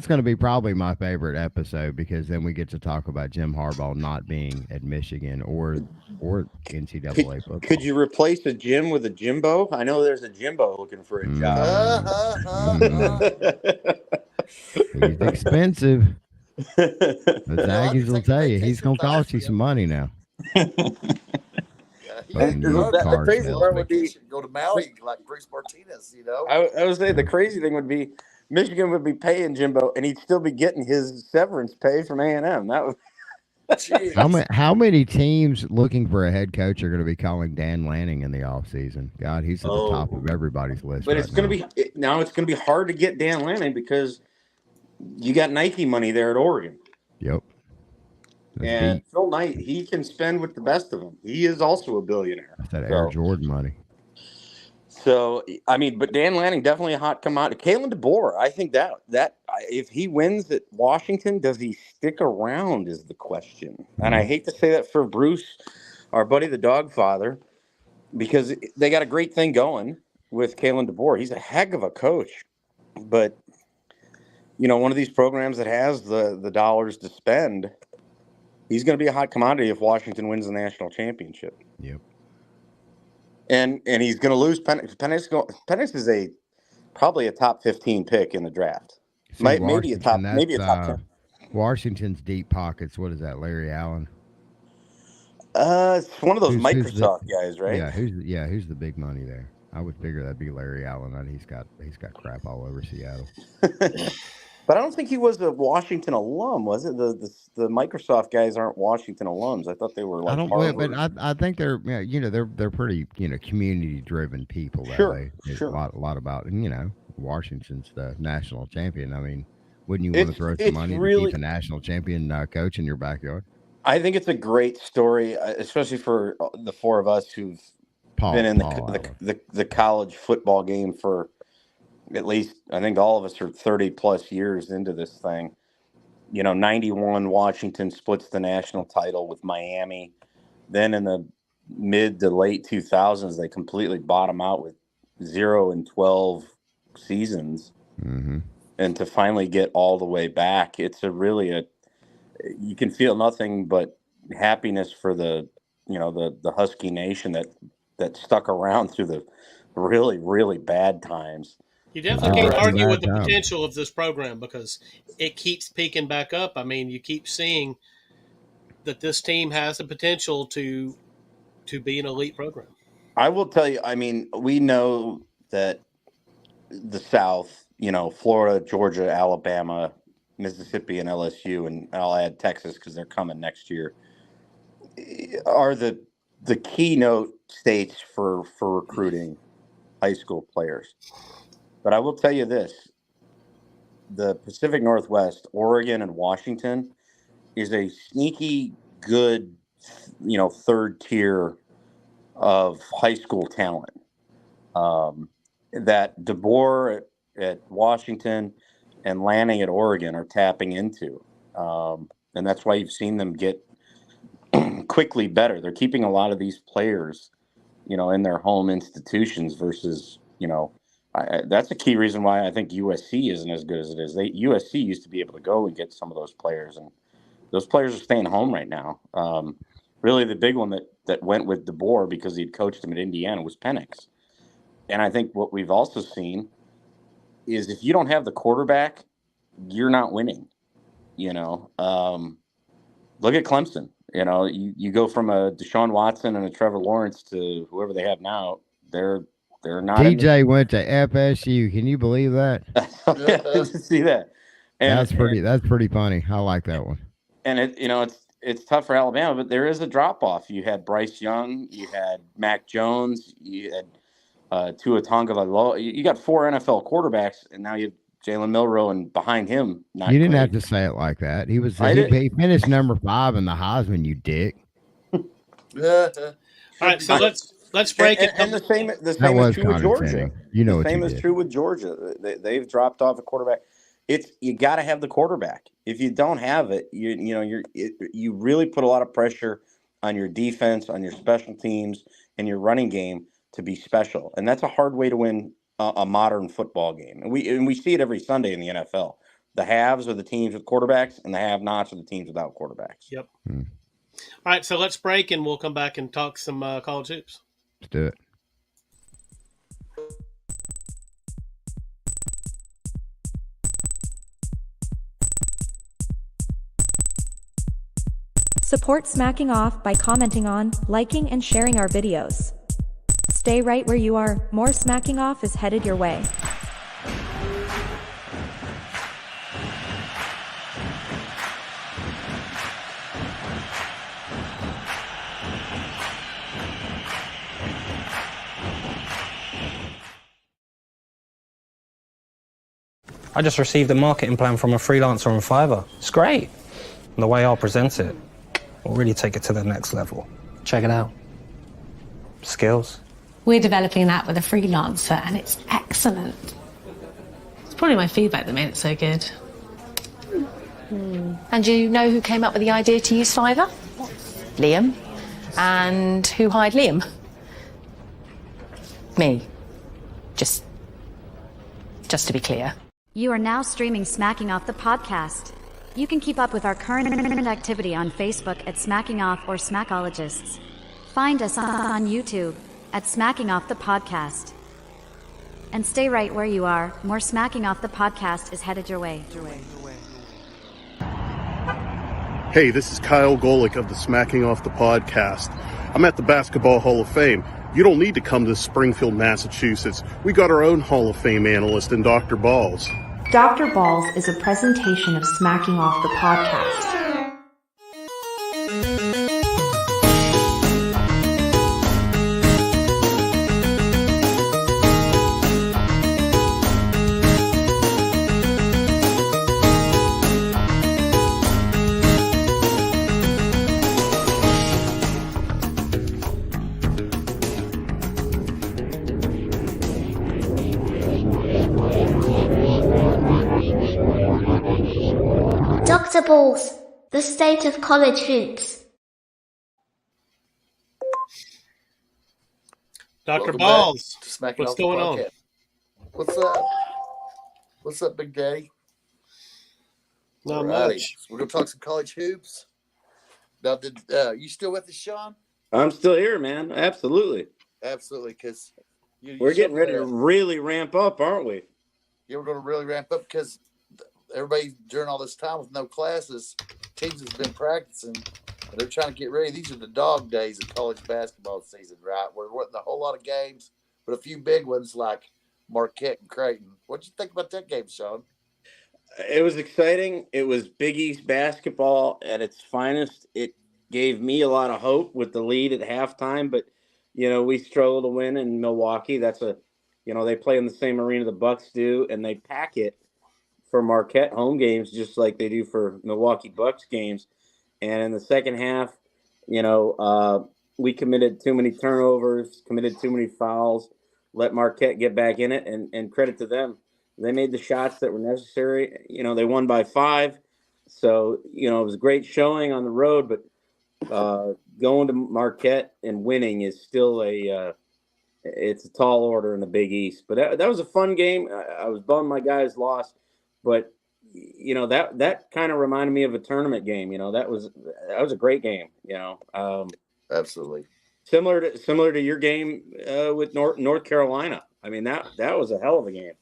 gonna be probably my favorite episode, because then we get to talk about Jim Harbaugh not being at Michigan or NCAA football. Could you replace a Jim with a Jimbo? I know there's a Jimbo looking for a job. He's expensive. The Aggies will tell you he's gonna cost you some money now. The crazy part would be go to Maui like Bruce Martinez, I would say the crazy thing would be Michigan would be paying Jimbo, and he'd still be getting his severance pay from A&M. That was how many teams looking for a head coach are going to be calling Dan Lanning in the offseason? God, he's at the top of everybody's list. But it's going to be it's going to be hard to get Dan Lanning because you got Nike money there at Oregon. Yep. And Phil Knight, he can spend with the best of them. He is also a billionaire. That's that Air Jordan money. So, I mean, but Dan Lanning, definitely a hot commodity. Kalen DeBoer, I think that if he wins at Washington, does he stick around is the question. And I hate to say that for Bruce, our buddy, the dog father, because they got a great thing going with Kalen DeBoer. He's a heck of a coach. But, one of these programs that has the dollars to spend, he's going to be a hot commodity if Washington wins the national championship. Yep. And he's going to lose. Penix is probably a top 15 pick in the draft. Maybe a top 10. Washington's deep pockets. What is that, Larry Allen? It's one of those Microsoft guys, right? Yeah, who's the big money there? I would figure that'd be Larry Allen, and he's got crap all over Seattle. But I don't think he was a Washington alum, was it? The Microsoft guys aren't Washington alums. I thought they were. Like I think they're they're pretty community driven people. Sure. A lot about Washington's the national champion. I mean, wouldn't you want to throw some money to keep a national champion coach in your backyard? I think it's a great story, especially for the four of us who've been in the college football game for. At least I think all of us are 30 plus years into this thing. 91 Washington splits the national title with Miami. Then in the mid to late 2000s, they completely bottom out with 0-12 seasons. Mm-hmm. And to finally get all the way back, it's you can feel nothing but happiness for the Husky Nation that stuck around through the really, really bad times. You definitely can't argue with the potential of this program because it keeps peaking back up. I mean, you keep seeing that this team has the potential to be an elite program. I will tell you, I mean, we know that the South, Florida, Georgia, Alabama, Mississippi, and LSU, and I'll add Texas because they're coming next year, are the keynote states for recruiting high school players. But I will tell you this, the Pacific Northwest, Oregon and Washington, is a sneaky good, third tier of high school talent. That DeBoer at Washington and Lanning at Oregon are tapping into. And that's why you've seen them get quickly better. They're keeping a lot of these players, in their home institutions versus, that's a key reason why I think USC isn't as good as it is. USC used to be able to go and get some of those players, and those players are staying home right now. Really, the big one that went with DeBoer because he'd coached him at Indiana was Penix. And I think what we've also seen is if you don't have the quarterback, you're not winning. Look at Clemson. You go from a Deshaun Watson and a Trevor Lawrence to whoever they have now. They're not. DJ went to FSU. Can you believe that? See that? And that's pretty funny. I like that one. And it's tough for Alabama, but there is a drop off. You had Bryce Young, you had Mac Jones, you had Tua Tagovailoa. You got 4 NFL quarterbacks, and now you have Jalen Milroe, and behind him, you didn't have to say it like that. He finished number 5 in the Heisman. You dick. All right, so let's break it. And the same is true with Georgia. The same is true with Georgia. They've dropped off a quarterback. You got to have the quarterback. If you don't have it, you really put a lot of pressure on your defense, on your special teams, and your running game to be special. And that's a hard way to win a modern football game. And we see it every Sunday in the NFL. The haves are the teams with quarterbacks, and the have-nots are the teams without quarterbacks. Yep. All right, so let's break, and we'll come back and talk some college hoops. Let's do it. Support Smacking Off by commenting on, liking, and sharing our videos. Stay right where you are, more Smacking Off is headed your way. I just received a marketing plan from a freelancer on Fiverr. It's great. And the way I'll present it will really take it to the next level. Check it out. Skills. We're developing an app with a freelancer, and it's excellent. It's probably my feedback that made it so good. And do you know who came up with the idea to use Fiverr? Liam. And who hired Liam? Me. Just to be clear. You are now streaming Smacking Off the podcast. You can keep up with our current activity on Facebook at Smacking Off or Smackologists. Find us on YouTube at Smacking Off the podcast. And stay right where you are. More Smacking Off the podcast is headed your way. Hey, this is Kyle Golick of the Smacking Off the podcast. I'm at the Basketball Hall of Fame. You don't need to come to Springfield, Massachusetts. We got our own Hall of Fame analyst in Dr. Balls. Dr. Balls is a presentation of Smacking Off the podcast. Dr. Balls, the state of college hoops. Dr. Balls, what's going on? What's up? What's up, Big Daddy? Not much. So we're gonna talk some college hoops. Now, you still with us, Sean? I'm still here, man. Absolutely. Absolutely, because we're getting ready to really ramp up, aren't we? Yeah, we're going to really ramp up because everybody during all this time with no classes, teams has been practicing, and they're trying to get ready. These are the dog days of college basketball season, right? We're winning a whole lot of games, but a few big ones like Marquette and Creighton. What'd you think about that game, Sean? It was exciting. It was Big East basketball at its finest. It gave me a lot of hope with the lead at halftime, but we struggled to win in Milwaukee. That's they play in the same arena the Bucks do, and they pack it for Marquette home games, just like they do for Milwaukee Bucks games. And in the second half, we committed too many turnovers, committed too many fouls, let Marquette get back in it, and credit to them. They made the shots that were necessary. They won by 5. So, it was a great showing on the road, but going to Marquette and winning is still it's a tall order in the Big East. But that was a fun game. I was bummed my guys lost, but that kind of reminded me of a tournament game. That was a great game. Absolutely similar to your game with North Carolina. I mean that was a hell of a game.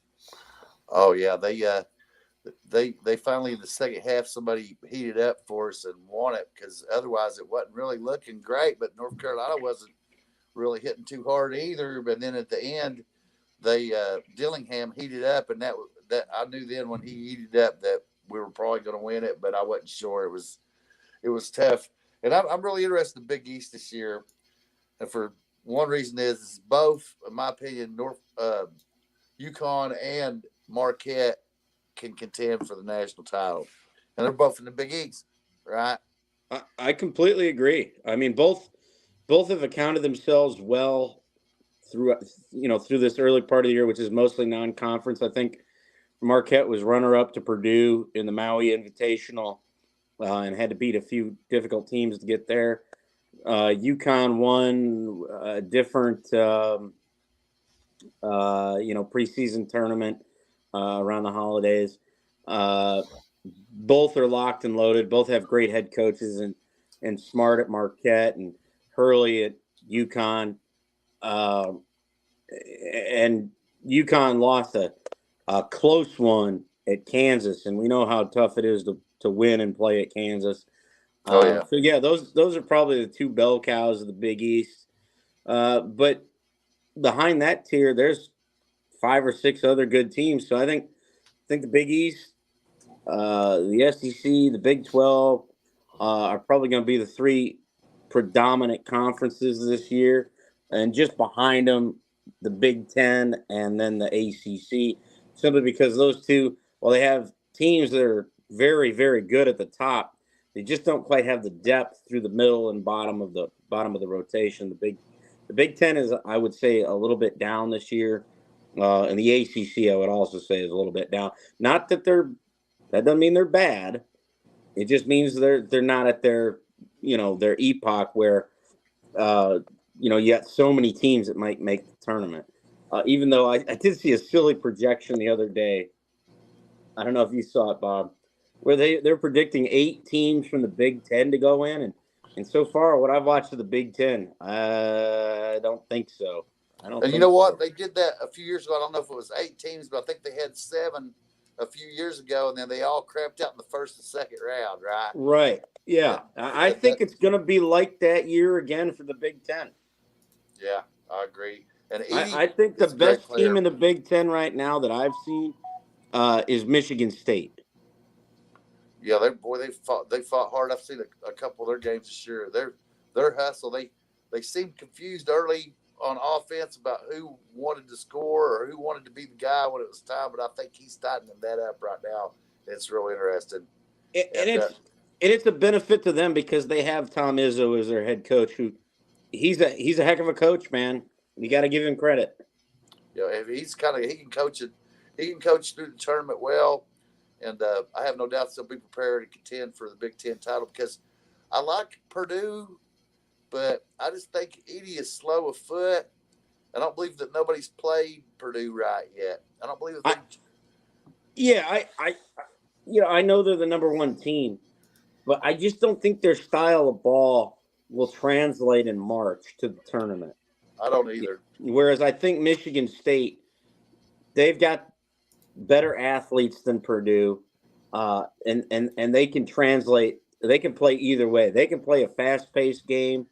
Oh yeah, they finally in the second half somebody heated up for us and won it, because otherwise it wasn't really looking great. But North Carolina wasn't really hitting too hard either. But then at the end, Dillingham heated up, and that I knew then when he heated up that we were probably going to win it, but I wasn't sure. It was tough, and I'm really interested in the Big East this year, and for one reason is both, in my opinion, UConn and Marquette can contend for the national title, and they're both in the Big East, right? I completely agree. I mean, both have accounted themselves well through this early part of the year, which is mostly non-conference. I think Marquette was runner-up to Purdue in the Maui Invitational and had to beat a few difficult teams to get there. UConn won a different, preseason tournament around the holidays. Both are locked and loaded. Both have great head coaches and Smart at Marquette and Hurley at UConn. And UConn lost a close one at Kansas, and we know how tough it is to win and play at Kansas. So yeah, those are probably the two bell cows of the Big East. But behind that tier, there's 5 or 6 other good teams. So I think the Big East, the SEC, the Big 12 are probably going to be the 3 predominant conferences this year, and just behind them, the Big 10 and then the ACC, simply because those two, while they have teams that are very, very good at the top, they just don't quite have the depth through the middle and bottom of the rotation. The Big 10 is, I would say, a little bit down this year, and the ACC, I would also say, is a little bit down. Not that that doesn't mean they're bad. It just means they're not at their epoch where you got so many teams that might make the tournament. Even though I did see a silly projection the other day. I don't know if you saw it, Bob, where they're predicting 8 teams from the Big 10 to go in, and so far, what I've watched of the Big 10, I don't think so. And you know what? They did that a few years ago. I don't know if it was 8 teams, but I think they had 7 a few years ago, and then they all crapped out in the first and second round, right? Right. Yeah. I think it's going to be like that year again for the Big 10. Yeah, I agree. And I think the best team in the Big 10 right now that I've seen is Michigan State. Yeah, they fought hard. I've seen a couple of their games this year. Their hustle. They seemed confused early on offense about who wanted to score or who wanted to be the guy when it was time, but I think he's tightening that up right now. It's really interesting. And it's a benefit to them because they have Tom Izzo as their head coach, who he's a heck of a coach, man. You got to give him credit. If he can coach it. He can coach through the tournament well, and I have no doubt they'll be prepared to contend for the Big 10 title, because I like Purdue, but I just think Edey is slow of foot. I don't believe that nobody's played Purdue right yet. I don't believe that. I know they're the number 1 team, but I just don't think their style of ball will translate in March to the tournament. I don't either. Whereas I think Michigan State, they've got better athletes than Purdue, and they can translate. They can play either way. They can play a fast-paced game,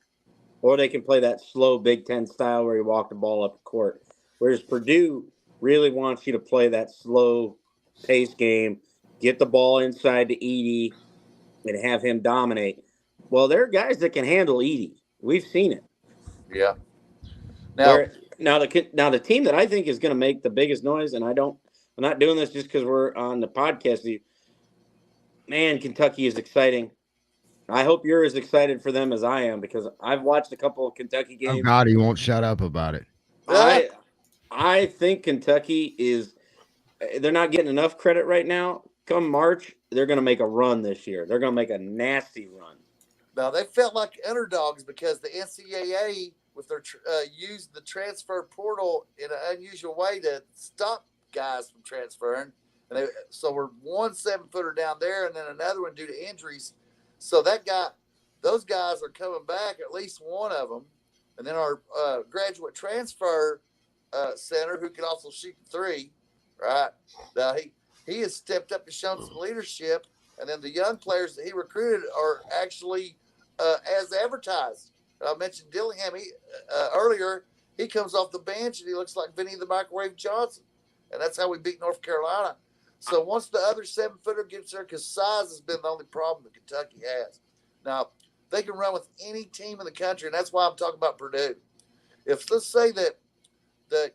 or they can play that slow Big 10 style where you walk the ball up the court. Whereas Purdue really wants you to play that slow-paced game, get the ball inside to Edey, and have him dominate. Well, there are guys that can handle Edey. We've seen it. Yeah. Now the team that I think is going to make the biggest noise, and I don't I'm not doing this just because we're on the podcast. Man, Kentucky is exciting. I hope you're as excited for them as I am, because I've watched a couple of Kentucky Oh games. God, he won't shut up about it. I think Kentucky is. They're not getting enough credit right now. Come March, they're going to make a run this year. They're going to make a nasty run. Now, they felt like underdogs because the NCAA, with their used the transfer portal in an unusual way to stop guys from transferring. And so we're one 7-footer down there, and then another one due to injuries. So those guys are coming back, at least one of them. And then our graduate transfer center, who can also shoot the three, right? Now he has stepped up and shown some leadership. And then the young players that he recruited are actually as advertised. I mentioned Dillingham earlier. He comes off the bench and he looks like Vinny the Microwave Johnson. And that's how we beat North Carolina. So once the other 7-footer gets there, because size has been the only problem that Kentucky has. Now, they can run with any team in the country, and that's why I'm talking about Purdue. If let's say that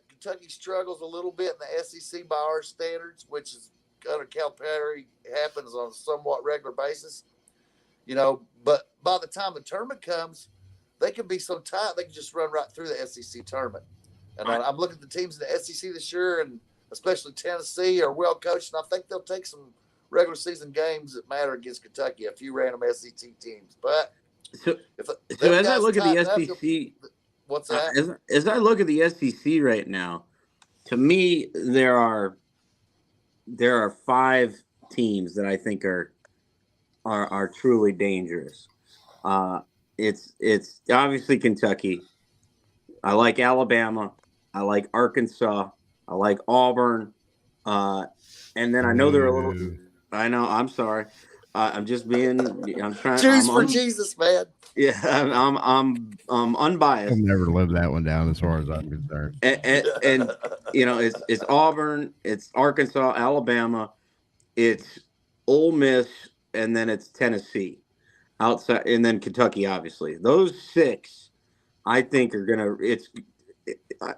Kentucky struggles a little bit in the SEC by our standards, which is under Calipari happens on a somewhat regular basis, but by the time the tournament comes, they can be so tight they can just run right through the SEC tournament. And I'm looking at the teams in the SEC this year, and especially Tennessee are well coached, and I think they'll take some regular season games that matter against Kentucky, a few random SEC teams. But as I look at the SEC, what's that? As I look at the SEC right now, to me there are 5 teams that I think are truly dangerous. It's obviously Kentucky. I like Alabama. I like Arkansas. I like Auburn. And then I know they're a little. I know. I'm sorry. I'm just being. I'm trying. Jews for Jesus, man. Yeah, I'm unbiased. I've never lived that one down as far as I'm concerned. And it's Auburn, it's Arkansas, Alabama, it's Ole Miss, and then it's Tennessee outside, and then Kentucky. Obviously, those 6, I think are gonna.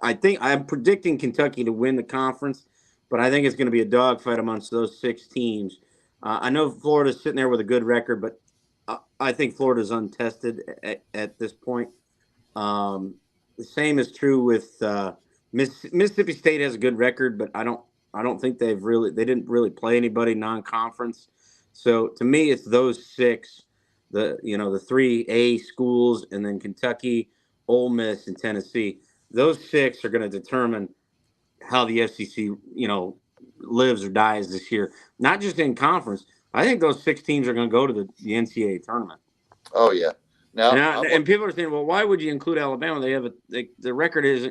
I think I'm predicting Kentucky to win the conference, but I think it's going to be a dogfight amongst those 6 teams. I know Florida's sitting there with a good record, but I think Florida's untested at this point. The same is true with Mississippi State has a good record, but I don't think they didn't really play anybody non-conference. So to me, it's those 6, the 3A schools, and then Kentucky, Ole Miss, and Tennessee. Those 6 are going to determine how the SEC, lives or dies this year. Not just in conference. I think those 6 teams are going to go to the NCAA tournament. Oh yeah. Now, and people are saying, well, why would you include Alabama? The record is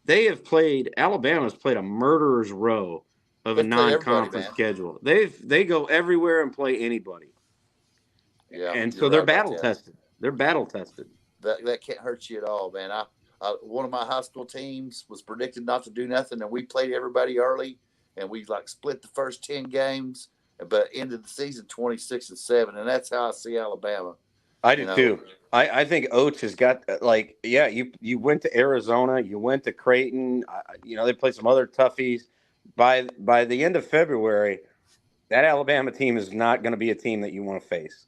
Alabama's played a murderer's row of a non-conference schedule. They go everywhere and play anybody. Yeah, and so they're battle tested. They're battle tested. That can't hurt you at all, man. One of my high school teams was predicted not to do nothing, and we played everybody early, and we split the first 10 games, but ended the season 26-7, and that's how I see Alabama. I do too. I think Oates has got you went to Arizona, you went to Creighton, they played some other toughies. By the end of February, that Alabama team is not going to be a team that you want to face.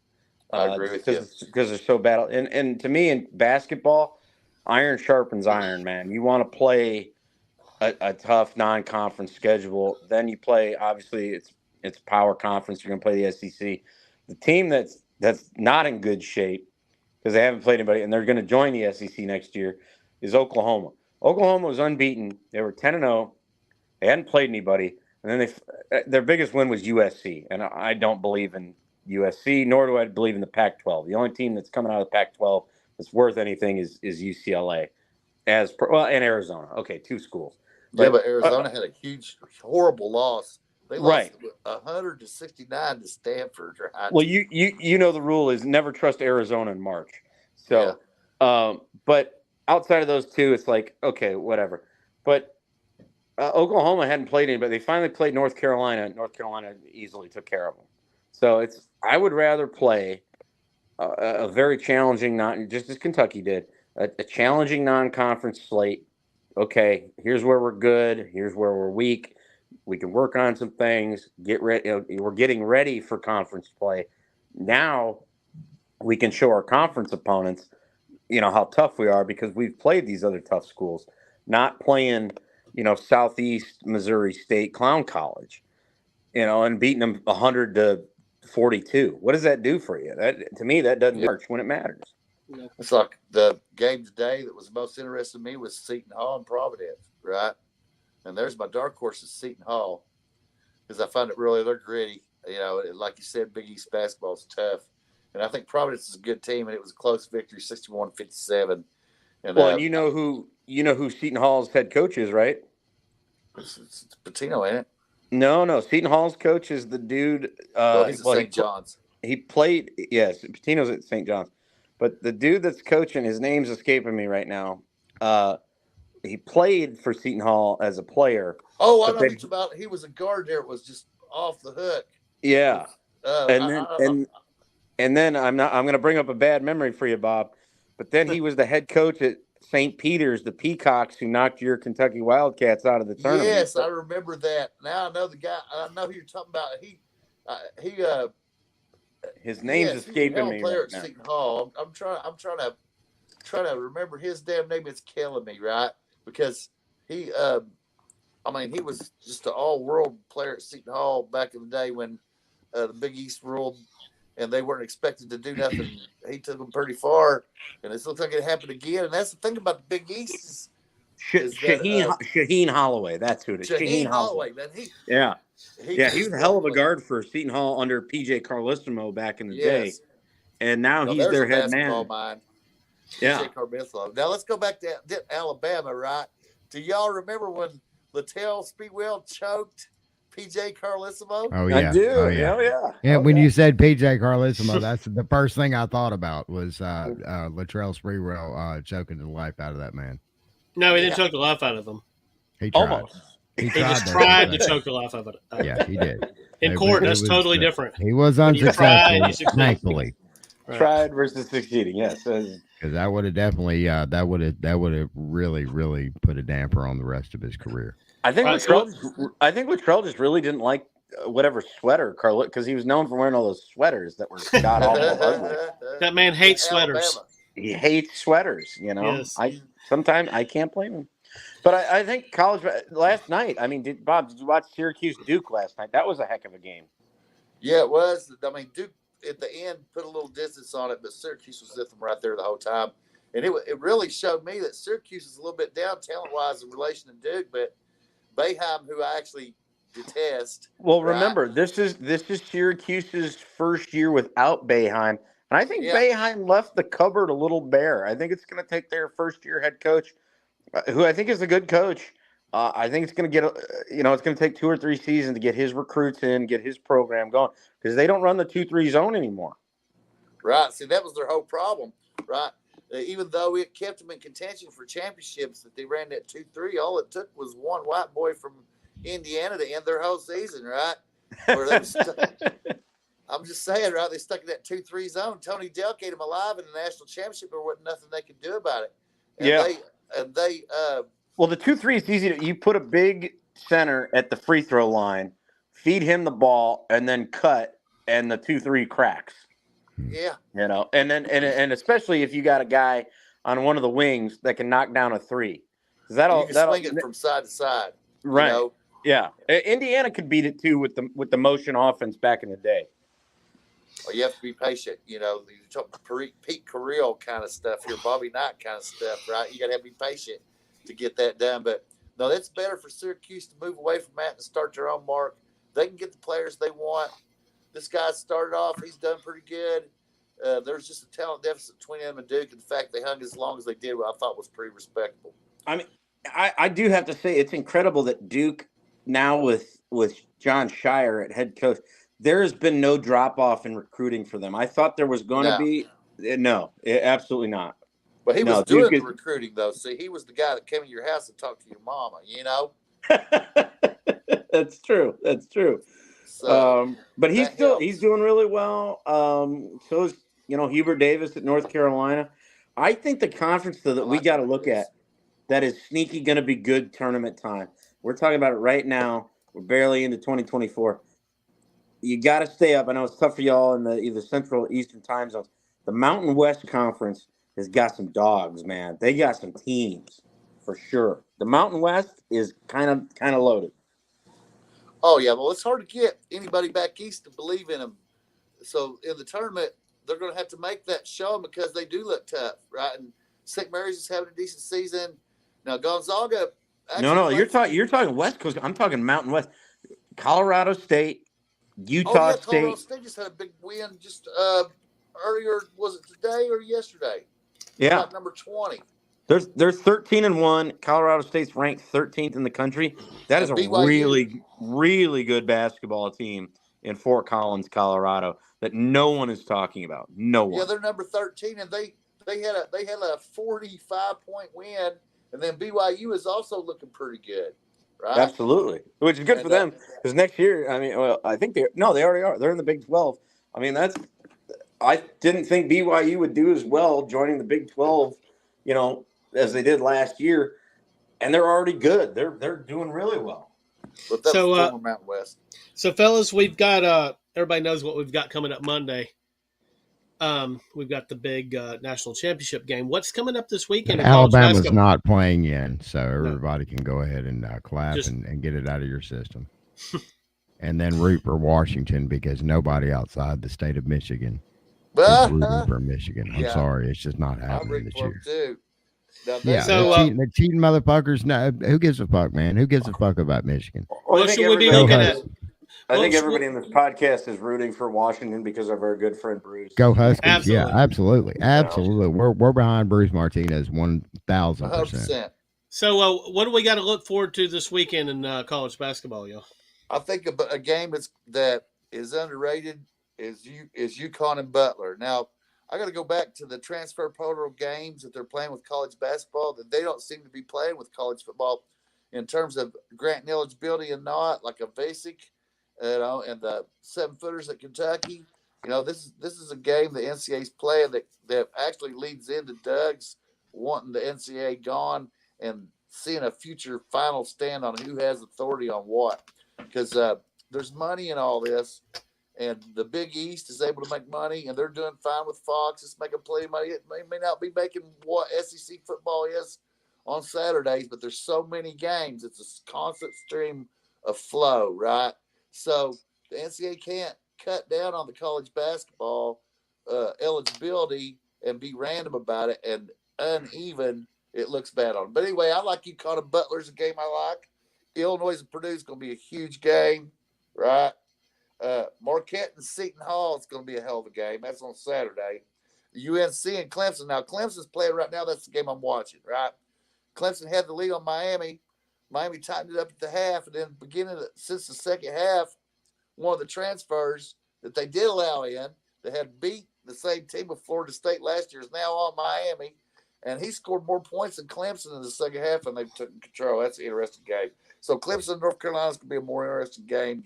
I agree with you. Because they're so battle. And to me, in basketball, iron sharpens iron, man. You want to play a tough non-conference schedule. Then you play, obviously, it's power conference. You're going to play the SEC. The team that's not in good shape because they haven't played anybody, and they're going to join the SEC next year, is Oklahoma. Oklahoma was unbeaten. They were 10-0. They hadn't played anybody. And then their biggest win was USC. And I don't believe in USC, nor do I believe in the Pac-12. The only team that's coming out of the Pac-12 that's worth anything is UCLA, and Arizona. Okay, 2 schools. But Arizona had a huge, horrible loss. They lost 100-69 to Stanford. Right? Well, you know the rule is never trust Arizona in March. So, but outside of those 2, it's like, okay, whatever. But Oklahoma hadn't played anybody. They finally played North Carolina. North Carolina easily took care of them. So I would rather play a very challenging, just as Kentucky did, a challenging non-conference slate. Okay, here's where we're good. Here's where we're weak. We can work on some things. Get ready. We're getting ready for conference play. Now we can show our conference opponents, how tough we are because we've played these other tough schools, not playing, Southeast Missouri State Clown College, and beating them 100-42. What does that do for you? That, to me, that doesn't march when it matters. It's like the game today that was most interesting to me was Seton Hall and Providence, right? And there's my dark horse is Seton Hall because I find they're gritty. Like you said, Big East basketball is tough. And I think Providence is a good team, and it was a close victory, 61-57. And you know who Seton Hall's head coach is, right? It's Patino, ain't it? No. Seton Hall's coach is the dude. He's at St. John's. He played. Yes, Patino's at St. John's, but the dude that's coaching, his name's escaping me right now. He played for Seton Hall as a player. Oh, I know what you're about. He was a guard there. It was just off the hook. Yeah, and then I'm going to bring up a bad memory for you, Bob. But then he was the head coach at St. Peter's, the Peacocks, who knocked your Kentucky Wildcats out of the tournament. Yes, I remember that. Now I know the guy. I know who you're talking about. His name's escaping me player right now. At Seton Hall. I'm trying to remember his damn name. It's killing me, right? Because he was just an all-world player at Seton Hall back in the day when the Big East ruled, and they weren't expected to do nothing. He took them pretty far, and it looks like it happened again. And that's the thing about the Big East Shaheen Holloway. That's who it is. Shaheen Holloway. Man, he was a hell of a guard for Seton Hall under PJ Carlesimo back in the day, and now he's their head man. Mind. Yeah. Now let's go back to Alabama, right? Do y'all remember when Littell Speedwell choked PJ Carlesimo? Oh yeah, I do. Oh, yeah. Yeah. When you said PJ Carlesimo, that's the first thing I thought about was Latrell Sprewell choking the life out of that man. No, he didn't choke the life out of him. He tried. Almost. He just tried to choke the life out of it. Yeah, he did. In court, that's totally different. He was unsuccessful, thankfully. Right. Tried versus succeeding, yes. Because that would have definitely that would have really put a damper on the rest of his career. I think Latrell just really didn't like whatever sweater Carl, because he was known for wearing all those sweaters that were god awful ugly. That man hates sweaters. Alabama. He hates sweaters, Yes. Sometimes I can't blame him. But I think college last night. I mean, did you watch Syracuse Duke last night? That was a heck of a game. Yeah, it was. I mean, Duke at the end put a little distance on it, but Syracuse was with them right there the whole time. And it really showed me that Syracuse is a little bit down talent-wise in relation to Duke, but Boeheim, who I actually detest. Well, remember, this is Syracuse's first year without Boeheim. And I think Boeheim left the cupboard a little bare. I think it's going to take their first-year head coach, who I think is a good coach. I think it's going to get, it's going to take 2 or 3 seasons to get his recruits in, get his program going, because they don't run the 2-3 zone anymore. Right. See, that was their whole problem, right? Even though it kept them in contention for championships, that they ran that 2-3, all it took was one white boy from Indiana to end their whole season, right? Where they I'm just saying, right? They stuck in that 2-3 zone. Tony Delk ate them alive in the national championship. There wasn't nothing they could do about it. And Well, the 2-3 is easy. You put a big center at the free throw line, feed him the ball, and then cut, and the 2-3 cracks. Yeah. And then and especially if you got a guy on one of the wings that can knock down a 3. That'll swing it from side to side. Right. Yeah. Indiana could beat it too with the motion offense back in the day. Well, you have to be patient. You talk Pete Carrillo kind of stuff here, Bobby Knight kind of stuff, right? You got to be patient to get that done. But no, that's better for Syracuse to move away from that and start their own mark. They can get the players they want. This guy started off; he's done pretty good. There's just a talent deficit between him and Duke, and the fact they hung as long as they did, what I thought was pretty respectable. I mean, I do have to say it's incredible that Duke now with John Shire at head coach, there has been no drop off in recruiting for them. I thought there was going to be. No, absolutely not. But he was doing the recruiting, though. See, he was the guy that came to your house and talked to your mama, That's true. That's true. So, but he's doing really well. So is, Hubert Davis at North Carolina. I think the conference, though, that we got to look at that is sneaky going to be good tournament time. We're talking about it right now. We're barely into 2024. You got to stay up. I know it's tough for y'all in the either Central or Eastern time zones. The Mountain West Conference has got some dogs, man. They got some teams for sure. The Mountain West is kind of loaded. Oh yeah, well, it's hard to get anybody back east to believe in them. So in the tournament, they're going to have to make that show because they do look tough, right? And St. Mary's is having a decent season. Now Gonzaga. No, you're talking West Coast. I'm talking Mountain West. Colorado State, Utah State. Colorado State just had a big win just earlier. Was it today or yesterday? Yeah, about number 20. They're 13-1. Colorado State's ranked 13th in the country. That is a really, really good basketball team in Fort Collins, Colorado, that no one is talking about. No one. Yeah, they're number 13, and they had a 45-point win, and then BYU is also looking pretty good, right? Absolutely, which is good for them because next year, I mean, well, I think they already are. They're in the Big 12. I mean, I didn't think BYU would do as well joining the Big 12, as they did last year, and they're already good. They're doing really well. But that's former Mountain West. So, fellas, we've got everybody knows what we've got coming up Monday. We've got the big national championship game. What's coming up this weekend? Alabama's not playing yet, so everybody can go ahead and clap and get it out of your system. And then root for Washington because nobody outside the state of Michigan is rooting for Michigan. I'm sorry, it's just not happening this year. Too. Yeah, the cheating motherfuckers. No, who gives a fuck, man? Who gives a fuck about Michigan? Well, should we be looking at? I think everybody in this podcast is rooting for Washington because of our good friend Bruce. Go Huskies! Absolutely. Yeah, absolutely. We're behind Bruce Martinez 1,000%. So, what do we got to look forward to this weekend in college basketball, y'all? I think a game that is underrated is UConn and Butler. Now, I got to go back to the transfer portal games that they're playing with college basketball that they don't seem to be playing with college football in terms of granting eligibility and not, like a basic, and the 7-footers at Kentucky. This is a game the NCAA's playing that actually leads into Doug's wanting the NCAA gone and seeing a future final stand on who has authority on what. Because there's money in all this. And the Big East is able to make money, and they're doing fine with Fox. It's making plenty of money. It may not be making what SEC football is on Saturdays, but there's so many games. It's a constant stream of flow, right? So the NCAA can't cut down on the college basketball eligibility and be random about it and uneven. It looks bad on them. But anyway, I like UConn and Butler's a game I like. Illinois and Purdue is going to be a huge game, right? Marquette and Seton Hall is going to be a hell of a game. That's on Saturday. UNC and Clemson. Now, Clemson's playing right now. That's the game I'm watching, right? Clemson had the lead on Miami. Miami tightened it up at the half, and then since the second half, one of the transfers that they did allow in that had beat the same team of Florida State last year is now on Miami, and he scored more points than Clemson in the second half, and they've taken control. That's an interesting game. So Clemson, North Carolina is going to be a more interesting game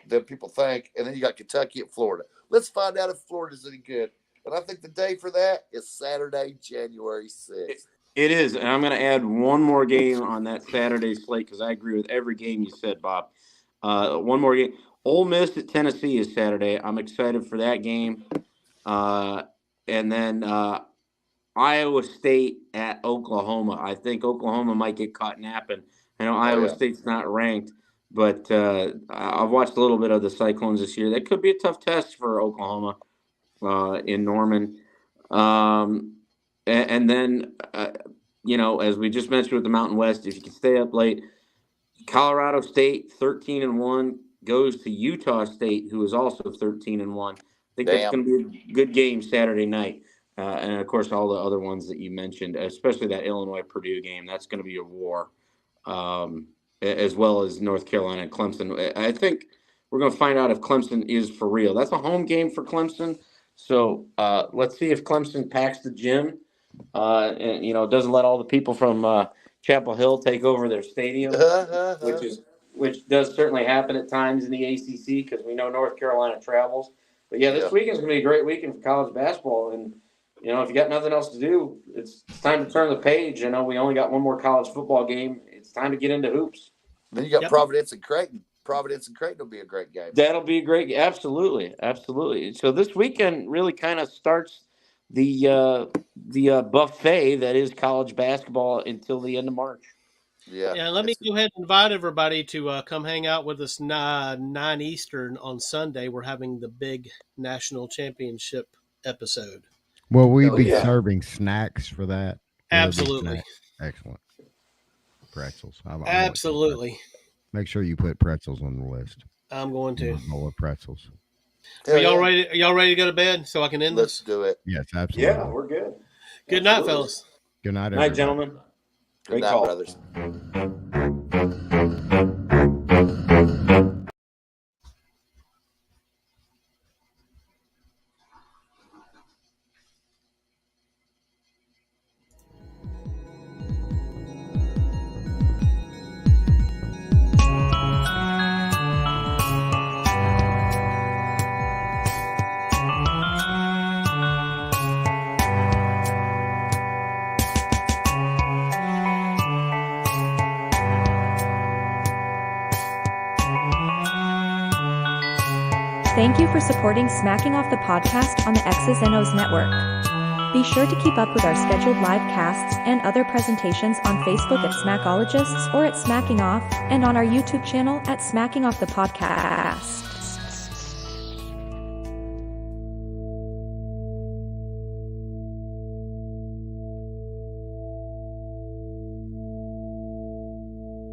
than people think. And then you got Kentucky at Florida. Let's find out if Florida's any good. And I think the day for that is Saturday, January 6th. It is. And I'm going to add one more game on that Saturday slate because I agree with every game you said, Bob. One more game. Ole Miss at Tennessee is Saturday. I'm excited for that game. And then Iowa State at Oklahoma. I think Oklahoma might get caught napping. I know Iowa State's not ranked. But I've watched a little bit of the Cyclones this year. That could be a tough test for Oklahoma in Norman. And then, as we just mentioned with the Mountain West, if you can stay up late, Colorado State, 13-1, goes to Utah State, who is also 13-1. I think that's going to be a good game Saturday night. And, of course, all the other ones that you mentioned, especially that Illinois-Purdue game. That's going to be a war. As well as North Carolina and Clemson. I think we're going to find out if Clemson is for real. That's a home game for Clemson. So let's see if Clemson packs the gym and, doesn't let all the people from Chapel Hill take over their stadium, which does certainly happen at times in the ACC because we know North Carolina travels. But, this weekend's going to be a great weekend for college basketball. And, if you got nothing else to do, it's time to turn the page. I know we only got one more college football game. It's time to get into hoops. Then you got Providence and Creighton. Providence and Creighton will be a great game. That'll be a great, absolutely. So this weekend really kind of starts the buffet that is college basketball until the end of March. Yeah. Let me go ahead and invite everybody to come hang out with us 9 Eastern on Sunday. We're having the big national championship episode. Will we be serving snacks for that? Absolutely. Excellent. Pretzels. Absolutely. Make sure you put pretzels on the list. I'm going to. More pretzels. Are y'all ready? Are y'all ready to go to bed so I can end Let's this? do it. Yes, absolutely. Yeah, we're good. Good night, fellas. Good night, everybody. Night, gentlemen. Good night, brothers. Thank you for supporting Smacking Off the podcast on the X's and O's network. Be sure to keep up with our scheduled live casts and other presentations on Facebook at Smackologists or at Smacking Off, and on our YouTube channel at Smacking Off the Podcast.